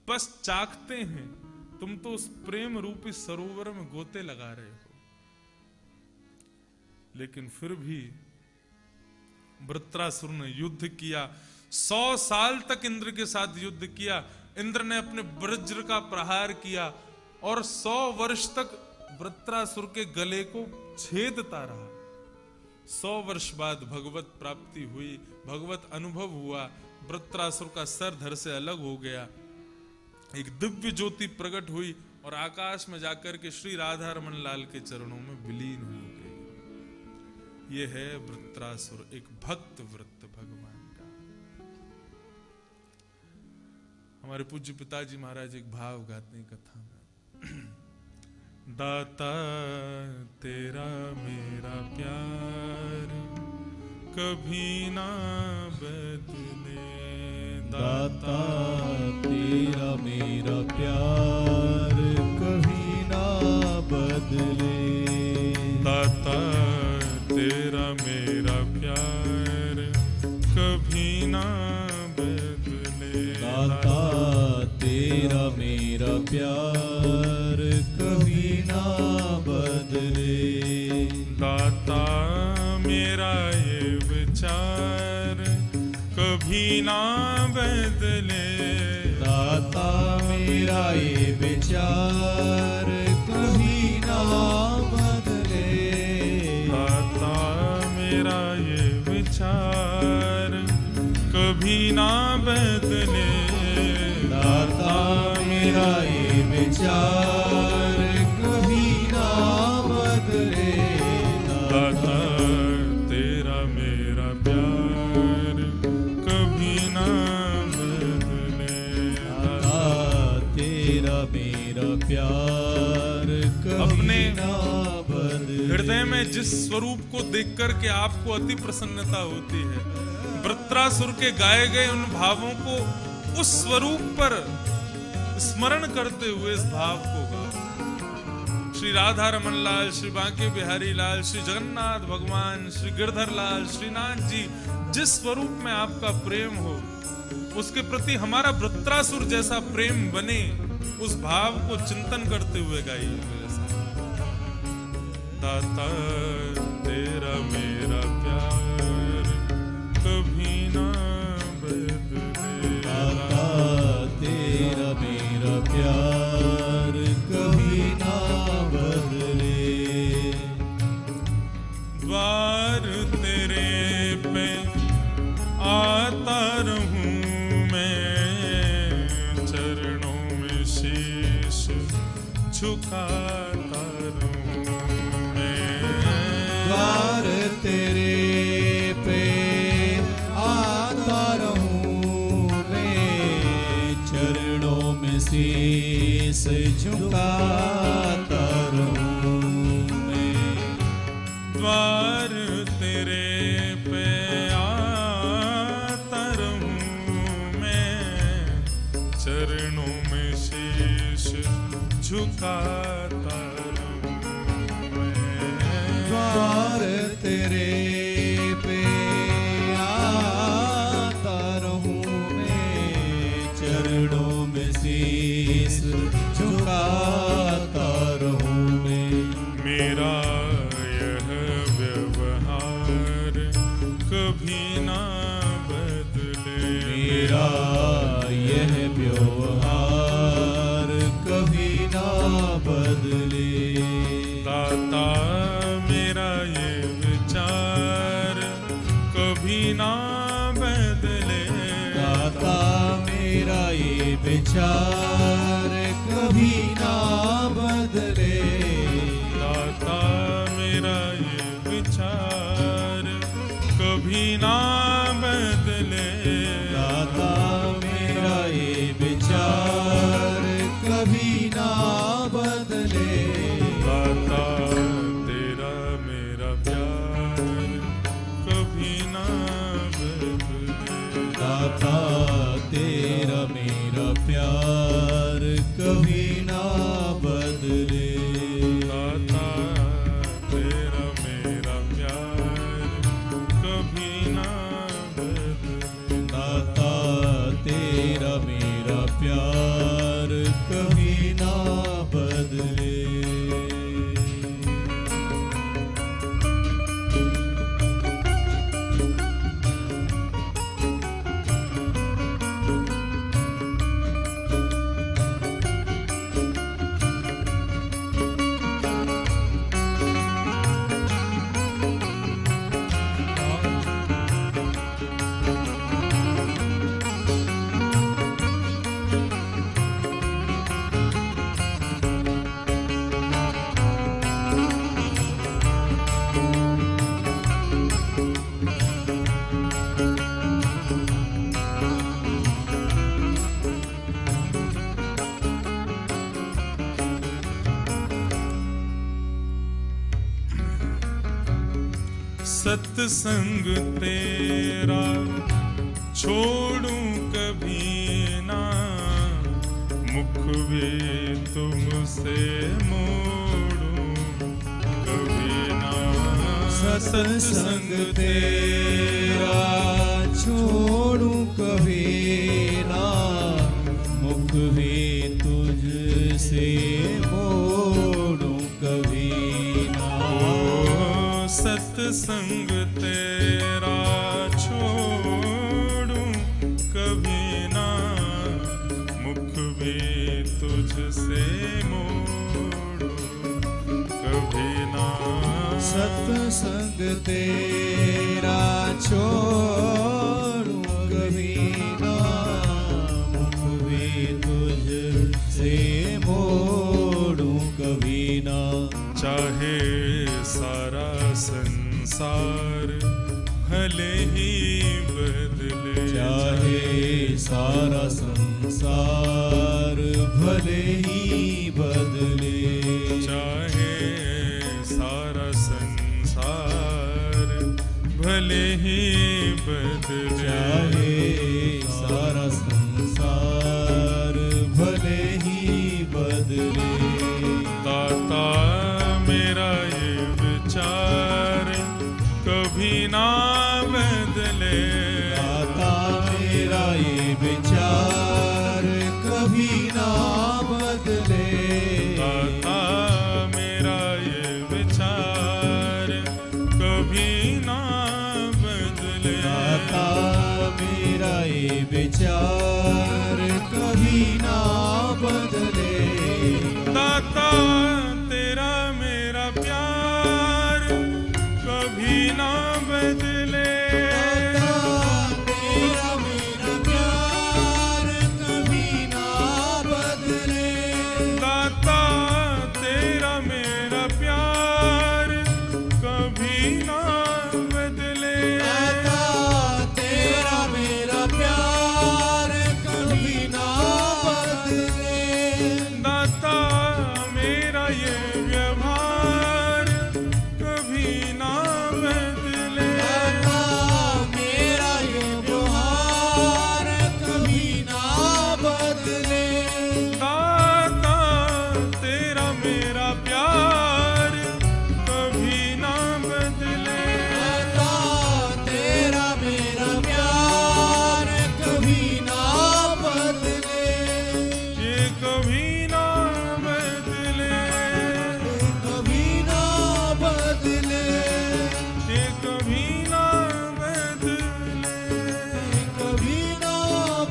बस चाखते हैं, तुम तो उस प्रेम रूपी सरोवर में गोते लगा रहे हो। लेकिन फिर भी वृत्रासुर ने युद्ध किया, 100 साल तक इंद्र के साथ युद्ध किया। इंद्र ने अपने वज्र का प्रहार किया और 100 वर्ष तक वृत्रासुर के गले को छेदता रहा। 100 वर्ष बाद भगवत प्राप्ति हुई, भगवत अनुभव हुआ, वृत्रासुर का सर धड़ से अलग हो गया, एक दिव्य ज्योति प्रकट हुई और आकाश में जाकर के श्री राधा रमन लाल के चरणों में विलीन हो गई। यह है वृत्रासुर, एक भक्त वृत्त भगवान का। हमारे पूज्य पिताजी महाराज एक भाव गाते हैं कथा में, दाता तेरा मेरा प्यार कभी ना बदले, दाता तेरा मेरा प्यार कभी ना बदले, दाता तेरा मेरा प्यार कभी ना बदले, दाता तेरा मेरा प्यार कभी ना बदले, दाता मेरा ये विचार कभी ना बदले, दाता मेरा ये विचार कभी ना बदले, दाता मेरा ये विचार कभी ना बदले, दाता मेरा ये विचार कभी ना बदले, दाता तेरा मेरा प्यार कभी ना बदले, दाता तेरा मेरा प्यार कभी ना बदले। हृदय में जिस स्वरूप को देख कर के आपको अति प्रसन्नता होती है, वृत्रासुर के गाए गए उन भावों को उस स्वरूप पर स्मरण करते हुए इस भाव को गाओ। श्री राधा रमन लाल, श्री बांके बिहारी लाल, श्री जगन्नाथ भगवान, श्री गिरधर लाल, श्रीनाथ जी, जिस स्वरूप में आपका प्रेम हो उसके प्रति हमारा वृत्रासुर जैसा प्रेम बने, उस भाव को चिंतन करते हुए गाइए। दाता तेरा मेरा प्यार कभी ना बदले, दाता तेरा मेरा प्यार कभी ना बदले, द्वार तेरे पे आता रहूं मैं, चरणों में शीश झुकाता रहूं मैं, द्वार तेरे पे आता रहूं मैं, चरणों में शीश झुकाता रहूं मैं, द्वार तेरे पे आता रहूं मैं, चरणों में शीश झुकाता रहूं मैं, द्वार तेरे पे आता रहूं मैं, चरणों में शीश झुकाता रहूं मैं, मेरा यह व्यवहार कभी ना बदले, मेरा यह व्यवहार कभी ना बदले, दाता मेरा ये विचार कभी ना बदले, दाता मेरा ये विचार कभी ना बदले, दाता मेरा ये विचार कभी ना बदले, दाता मेरा ये विचार कभी ना बदले, दाता तेरा मेरा प्यार कभी ना बदले, दाता तेरा मेरा प्यार कभी ना बदले, दाता तेरा मेरा प्यार कभी ना बदले, दाता तेरा मेरा प्यार कभी ना सत्संग तेरा छोड़ूं कभी ना, मुख भी तुमसे मोड़ूं कभी ना। सत्संग तेरा छोड़ूं कभी ना, मुख भी तुझसे मोड़ूं कभी ना। सत्संग तेरा छोड़ूं कभी ना, मुख भी तुझसे मोड़ूं कभी ना। सत्संग तेरा छोड़ूं कभी ना, मुख भी तुझसे मोड़ूं कभी ना। चाहे सारा संसार भले ही बदले, चाहे सारा संसार भले ही बदले, चाहे सारा संसार भले ही बदले, चाहे सारा संसार भले ही बदले। दाता मेरा ये विचार कभी ना बदले, दाता मेरा ये विचार कभी ना बदले, दाता मेरा ये विचार कभी ना बदले, दाता मेरा ये विचार कभी ना बदले। दाता तेरा मेरा प्यार कभी ना बदले, तेरा मेरा प्यार कभी ना बदले, दाता तेरा मेरा प्यार कभी ना बदले, दाता तेरा मेरा प्यार कभी ना बदले, दाता मेरा ये व्यवहार कभी ना बदले, दाता मेरा ये व्यवहार कभी ना बदले, दाता तेरा मेरा प्यार कभी ना बदले, दाता तेरा मेरा प्यार कभी ना बदले, ये कभी ना बदले, कभी ना बदले, ये कभी ना बदले, कभी ना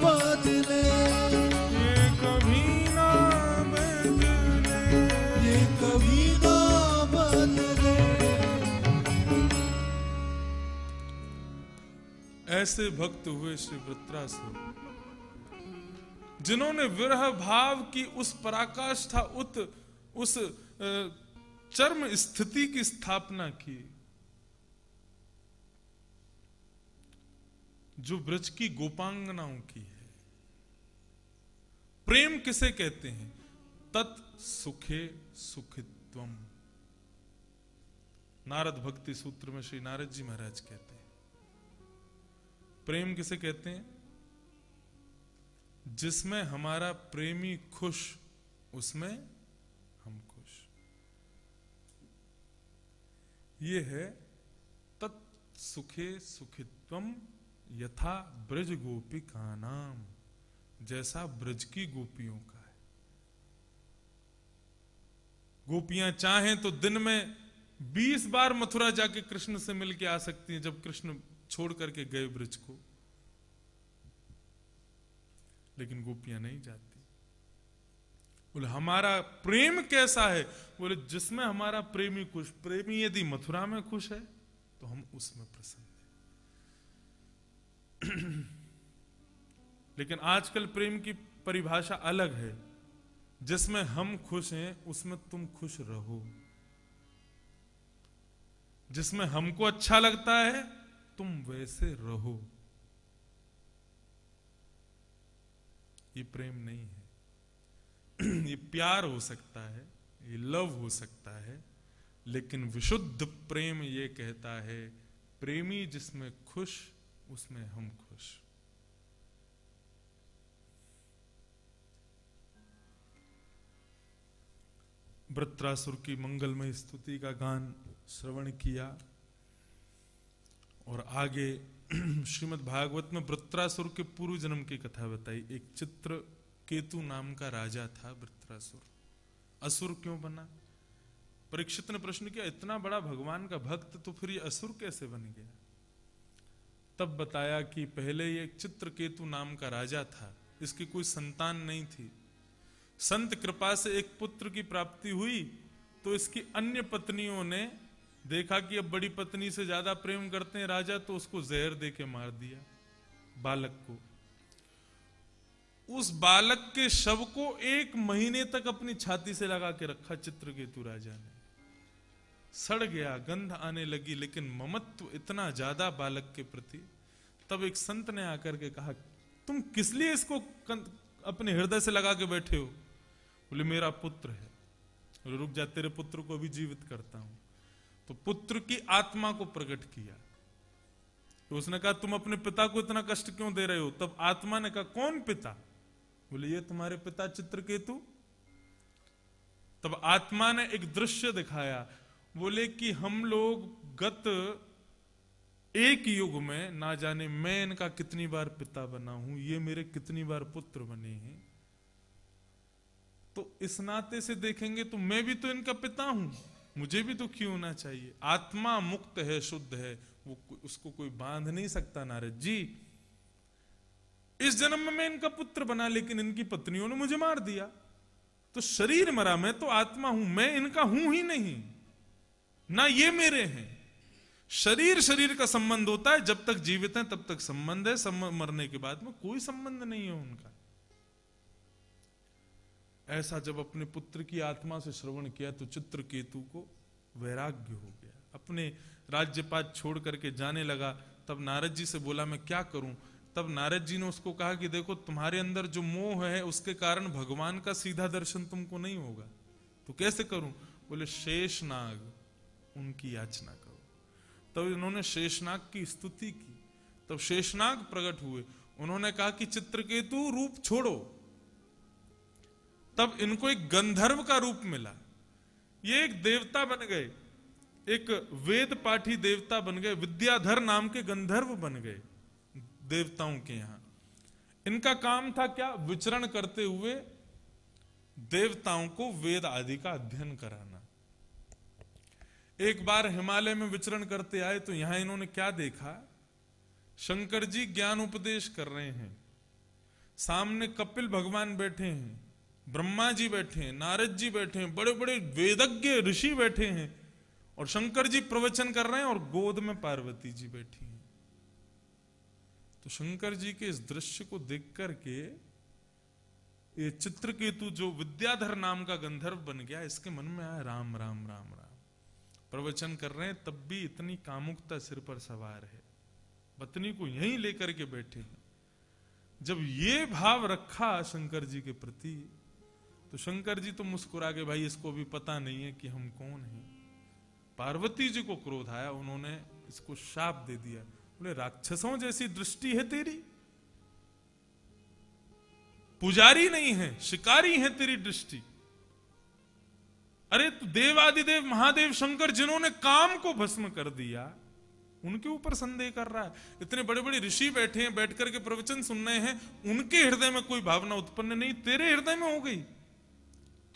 बदले, ये कभी ना बदले। ये कभी ना बदले। ऐसे भक्त हुए श्री वृत्रासुर, जिन्होंने विरह भाव की उस पराकाष्ठा उस चरम स्थिति की स्थापना की, जो ब्रज की गोपांगनाओं की है। प्रेम किसे कहते हैं? तत् सुखे सुखित्वम। नारद भक्ति सूत्र में श्री नारद जी महाराज कहते हैं, प्रेम किसे कहते हैं? जिसमें हमारा प्रेमी खुश, उसमें हम खुश। ये है तत् सुखे सुखित्वम यथा ब्रज गोपिका नाम, जैसा ब्रज की गोपियों का है। गोपियां चाहें तो दिन में 20 बार मथुरा जाके कृष्ण से मिलके आ सकती हैं, जब कृष्ण छोड़ करके गए ब्रज को, लेकिन गोपियां नहीं जाती। बोले हमारा प्रेम कैसा है? बोले जिसमें हमारा प्रेमी खुश। प्रेमी यदि मथुरा में खुश है तो हम उसमें प्रसन्न हैं। लेकिन आजकल प्रेम की परिभाषा अलग है। जिसमें हम खुश हैं उसमें तुम खुश रहो, जिसमें हमको अच्छा लगता है तुम वैसे रहो। ये प्रेम नहीं है। ये प्यार हो सकता है, ये लव हो सकता है, लेकिन विशुद्ध प्रेम ये कहता है प्रेमी जिसमें खुश उसमें हम खुश। वृत्रासुर की मंगलमय स्तुति का गान श्रवण किया और आगे श्रीमद् भागवत में वृत्रासुर के पूर्व जन्म की कथा बताई। एक चित्रकेतु नाम का राजा था वृत्रासुर। असुर क्यों बना? परीक्षित ने प्रश्न किया, इतना बड़ा भगवान का भक्त तो फिर ये असुर कैसे बन गया? तब बताया कि पहले ये चित्रकेतु नाम का राजा था, इसकी कोई संतान नहीं थी। संत कृपा से एक पुत्र की प्राप्ति हुई तो इसकी अन्य पत्नियों ने देखा कि अब बड़ी पत्नी से ज्यादा प्रेम करते हैं राजा, तो उसको जहर दे के मार दिया बालक को। उस बालक के शव को 1 महीने तक अपनी छाती से लगा के रखा चित्रकेतु राजा ने। सड़ गया, गंध आने लगी, लेकिन ममत्व इतना ज्यादा बालक के प्रति। तब एक संत ने आकर के कहा, तुम किस लिए इसको अपने हृदय से लगा के बैठे हो? बोले मेरा पुत्र है। बोले रुक जा, तेरे पुत्र को भी जीवित करता हूं। तो पुत्र की आत्मा को प्रकट किया। तो उसने कहा, तुम अपने पिता को इतना कष्ट क्यों दे रहे हो? तब आत्मा ने कहा, कौन पिता? बोले ये तुम्हारे पिता चित्रकेतु। तब आत्मा ने एक दृश्य दिखाया। बोले कि हम लोग गत एक युग में ना जाने मैं इनका कितनी बार पिता बना हूं, ये मेरे कितनी बार पुत्र बने हैं। तो इस नाते से देखेंगे तो मैं भी तो इनका पिता हूं, मुझे भी तो क्यों होना चाहिए। आत्मा मुक्त है, शुद्ध है, वो उसको कोई बांध नहीं सकता। नारद जी, इस जन्म में मैं इनका पुत्र बना, लेकिन इनकी पत्नियों ने मुझे मार दिया। तो शरीर मरा, मैं तो आत्मा हूं, मैं इनका हूं ही नहीं, ना ये मेरे हैं। शरीर शरीर का संबंध होता है, जब तक जीवित हैं तब तक संबंध है, मरने के बाद में कोई संबंध नहीं है उनका। ऐसा जब अपने पुत्र की आत्मा से श्रवण किया तो चित्रकेतु को वैराग्य हो गया, अपने राज्यपाद छोड़ करके जाने लगा। तब नारद जी से बोला, मैं क्या करूं? तब नारद जी ने उसको कहा कि देखो, तुम्हारे अंदर जो मोह है उसके कारण भगवान का सीधा दर्शन तुमको नहीं होगा। तो कैसे करूं? बोले शेषनाग, उनकी याचना करो। तब इन्होंने शेषनाग की स्तुति की। तब शेषनाग प्रकट हुए, उन्होंने कहा कि चित्रकेतु रूप छोड़ो। तब इनको एक गंधर्व का रूप मिला। ये एक देवता बन गए, एक वेद पाठी देवता बन गए, विद्याधर नाम के गंधर्व बन गए देवताओं के यहां। इनका काम था क्या? विचरण करते हुए देवताओं को वेद आदि का अध्ययन कराना। एक बार हिमालय में विचरण करते आए तो यहां इन्होंने क्या देखा? शंकर जी ज्ञान उपदेश कर रहे हैं, सामने कपिल भगवान बैठे हैं, ब्रह्मा जी बैठे हैं, नारद जी बैठे हैं, बड़े बड़े वेदज्ञ ऋषि बैठे हैं, और शंकर जी प्रवचन कर रहे हैं और गोद में पार्वती जी बैठी हैं। तो शंकर जी के इस दृश्य को देख करके ये चित्रकेतु जो विद्याधर नाम का गंधर्व बन गया, इसके मन में आया राम राम राम राम। प्रवचन कर रहे हैं तब भी इतनी कामुकता सिर पर सवार है, पत्नी को यहीं लेकर के बैठे हैं। जब ये भाव रखा शंकर जी के प्रति, तो शंकर जी तो मुस्कुरा के, भाई इसको भी पता नहीं है कि हम कौन हैं। पार्वती जी को क्रोध आया, उन्होंने इसको शाप दे दिया। बोले राक्षसों जैसी दृष्टि है तेरी, पुजारी नहीं है, शिकारी है तेरी दृष्टि। अरे तो देवादिदेव महादेव शंकर जिन्होंने काम को भस्म कर दिया, उनके ऊपर संदेह कर रहा है। इतने बड़े बड़े ऋषि बैठे हैं, बैठ करके प्रवचन सुन रहे हैं, उनके हृदय में कोई भावना उत्पन्न नहीं, तेरे हृदय में हो गई।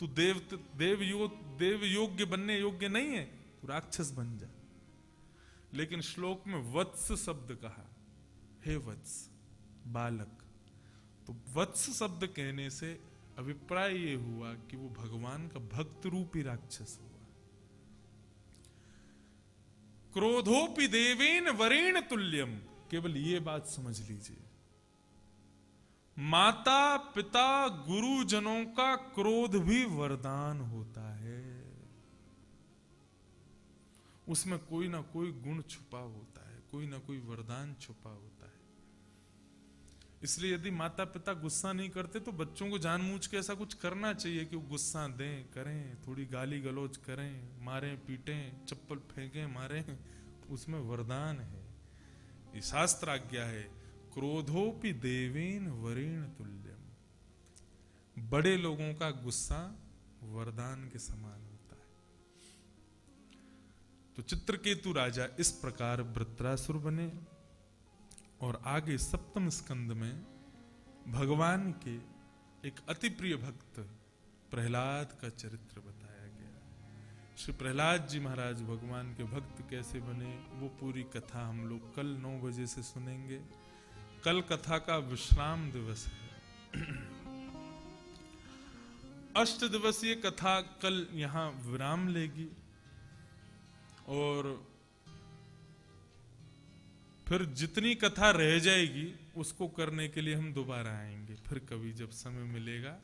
तू देव योग्य बनने योग्य नहीं है, तू राक्षस बन जा। लेकिन श्लोक में वत्स शब्द कहा, हे वत्स, बालक। तो वत्स शब्द कहने से अभिप्राय ये हुआ कि वो भगवान का भक्त रूपी राक्षस हुआ। क्रोधोपि देवेन वरेण तुल्यम, केवल ये बात समझ लीजिए, माता पिता गुरुजनों का क्रोध भी वरदान होता है। उसमें कोई ना कोई गुण छुपा होता है, कोई ना कोई वरदान छुपा होता है। इसलिए यदि माता पिता गुस्सा नहीं करते तो बच्चों को जानबूझ के ऐसा कुछ करना चाहिए कि वो गुस्सा दें, करें, थोड़ी गाली गलौज करें, मारें पीटें, चप्पल फेंकें मारें, उसमें वरदान है। ये शास्त्र आज्ञा है, क्रोधोपि देवेन वरेण तुल्यम। बड़े लोगों का गुस्सा वरदान के समान होता है। तो चित्रकेतु राजा इस प्रकार वृत्रासुर बने। और आगे सप्तम स्कंद में भगवान के एक अति प्रिय भक्त प्रहलाद का चरित्र बताया गया। श्री प्रहलाद जी महाराज भगवान के भक्त कैसे बने, वो पूरी कथा हम लोग कल 9 बजे से सुनेंगे। कल कथा का विश्राम दिवस है। 8 दिवसीय कथा कल यहां विराम लेगी और फिर जितनी कथा रह जाएगी उसको करने के लिए हम दोबारा आएंगे। फिर कभी जब समय मिलेगा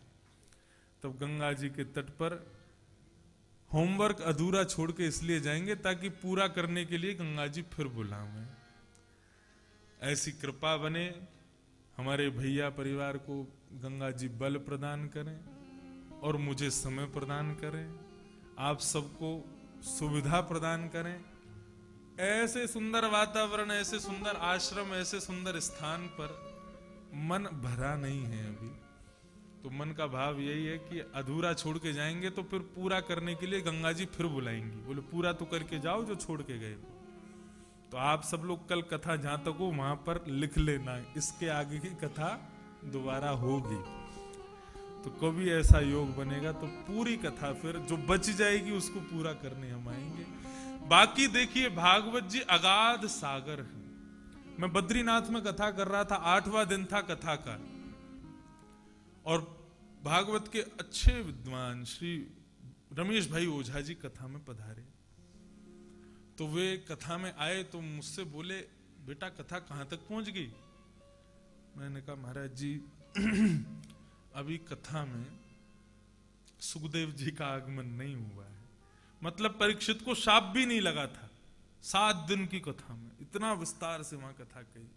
तब गंगा जी के तट पर होमवर्क अधूरा छोड़ के इसलिए जाएंगे ताकि पूरा करने के लिए गंगा जी फिर बुलावें। ऐसी कृपा बने, हमारे भैया परिवार को गंगा जी बल प्रदान करें और मुझे समय प्रदान करें, आप सबको सुविधा प्रदान करें। ऐसे सुंदर वातावरण, ऐसे सुंदर आश्रम, ऐसे सुंदर स्थान पर मन भरा नहीं है अभी। तो मन का भाव यही है कि अधूरा छोड़ के जाएंगे तो फिर पूरा करने के लिए गंगा जी फिर बुलाएंगी, बोले पूरा तो करके जाओ जो छोड़ के गए। तो आप सब लोग कल कथा जहां तक हो वहां पर लिख लेना, इसके आगे की कथा दोबारा होगी। तो कभी ऐसा योग बनेगा तो पूरी कथा फिर जो बच जाएगी उसको पूरा करने हम आएंगे। बाकी देखिए, भागवत जी अगाध सागर है। मैं बद्रीनाथ में कथा कर रहा था, 8वां दिन था कथा का, और भागवत के अच्छे विद्वान श्री रमेश भाई ओझा जी कथा में पधारे। तो वे कथा में आए तो मुझसे बोले, बेटा कथा कहां तक पहुंच गई? मैंने कहा महाराज जी अभी कथा में सुखदेव जी का आगमन नहीं हुआ है। मतलब परीक्षित को शाप भी नहीं लगा था। 7 दिन की कथा में इतना विस्तार से वहां कथा कही।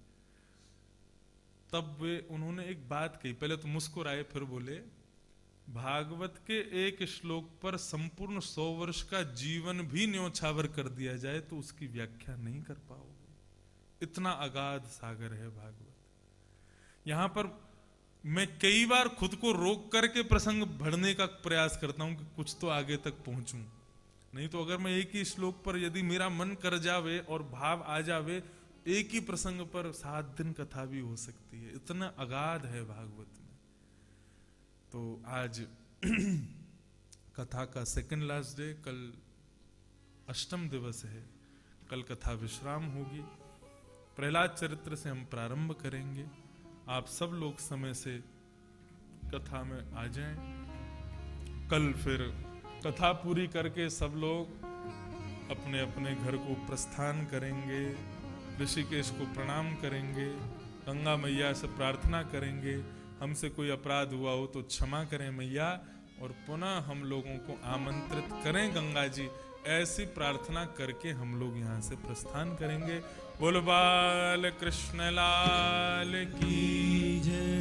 तब वे उन्होंने एक बात कही, पहले तो मुस्कुराए, फिर बोले भागवत के एक श्लोक पर संपूर्ण 100 वर्ष का जीवन भी न्योछावर कर दिया जाए तो उसकी व्याख्या नहीं कर पाओगे। इतना अगाध सागर है भागवत। यहां पर मैं कई बार खुद को रोक करके प्रसंग बढ़ने का प्रयास करता हूं कि कुछ तो आगे तक पहुंचूं। नहीं तो अगर मैं एक ही श्लोक पर यदि मेरा मन कर जावे और भाव आ जावे, एक ही प्रसंग पर 7 दिन कथा भी हो सकती है। इतना अगाध है भागवत में। तो आज कथा का सेकंड लास्ट डे, कल 8वां दिवस है। कल कथा विश्राम होगी। प्रहलाद चरित्र से हम प्रारंभ करेंगे। आप सब लोग समय से कथा में आ जाएं। कल फिर कथा पूरी करके सब लोग अपने अपने घर को प्रस्थान करेंगे, ऋषिकेश को प्रणाम करेंगे, गंगा मैया से प्रार्थना करेंगे, हमसे कोई अपराध हुआ हो तो क्षमा करें मैया, और पुनः हम लोगों को आमंत्रित करें गंगा जी। ऐसी प्रार्थना करके हम लोग यहाँ से प्रस्थान करेंगे। बोल बाल कृष्ण लाल की जय।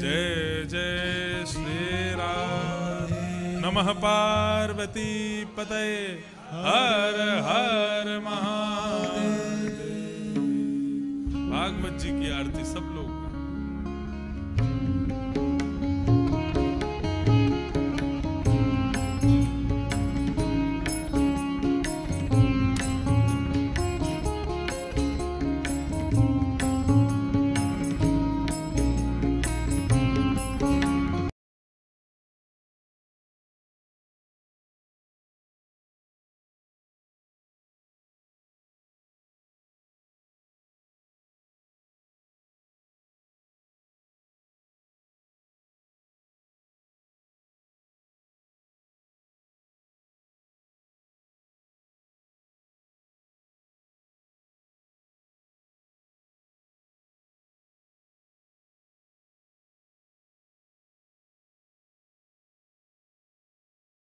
जय श्री राम। नमः पार्वती पतये हर हर महादेव। भागवत जी की आरती सब लोग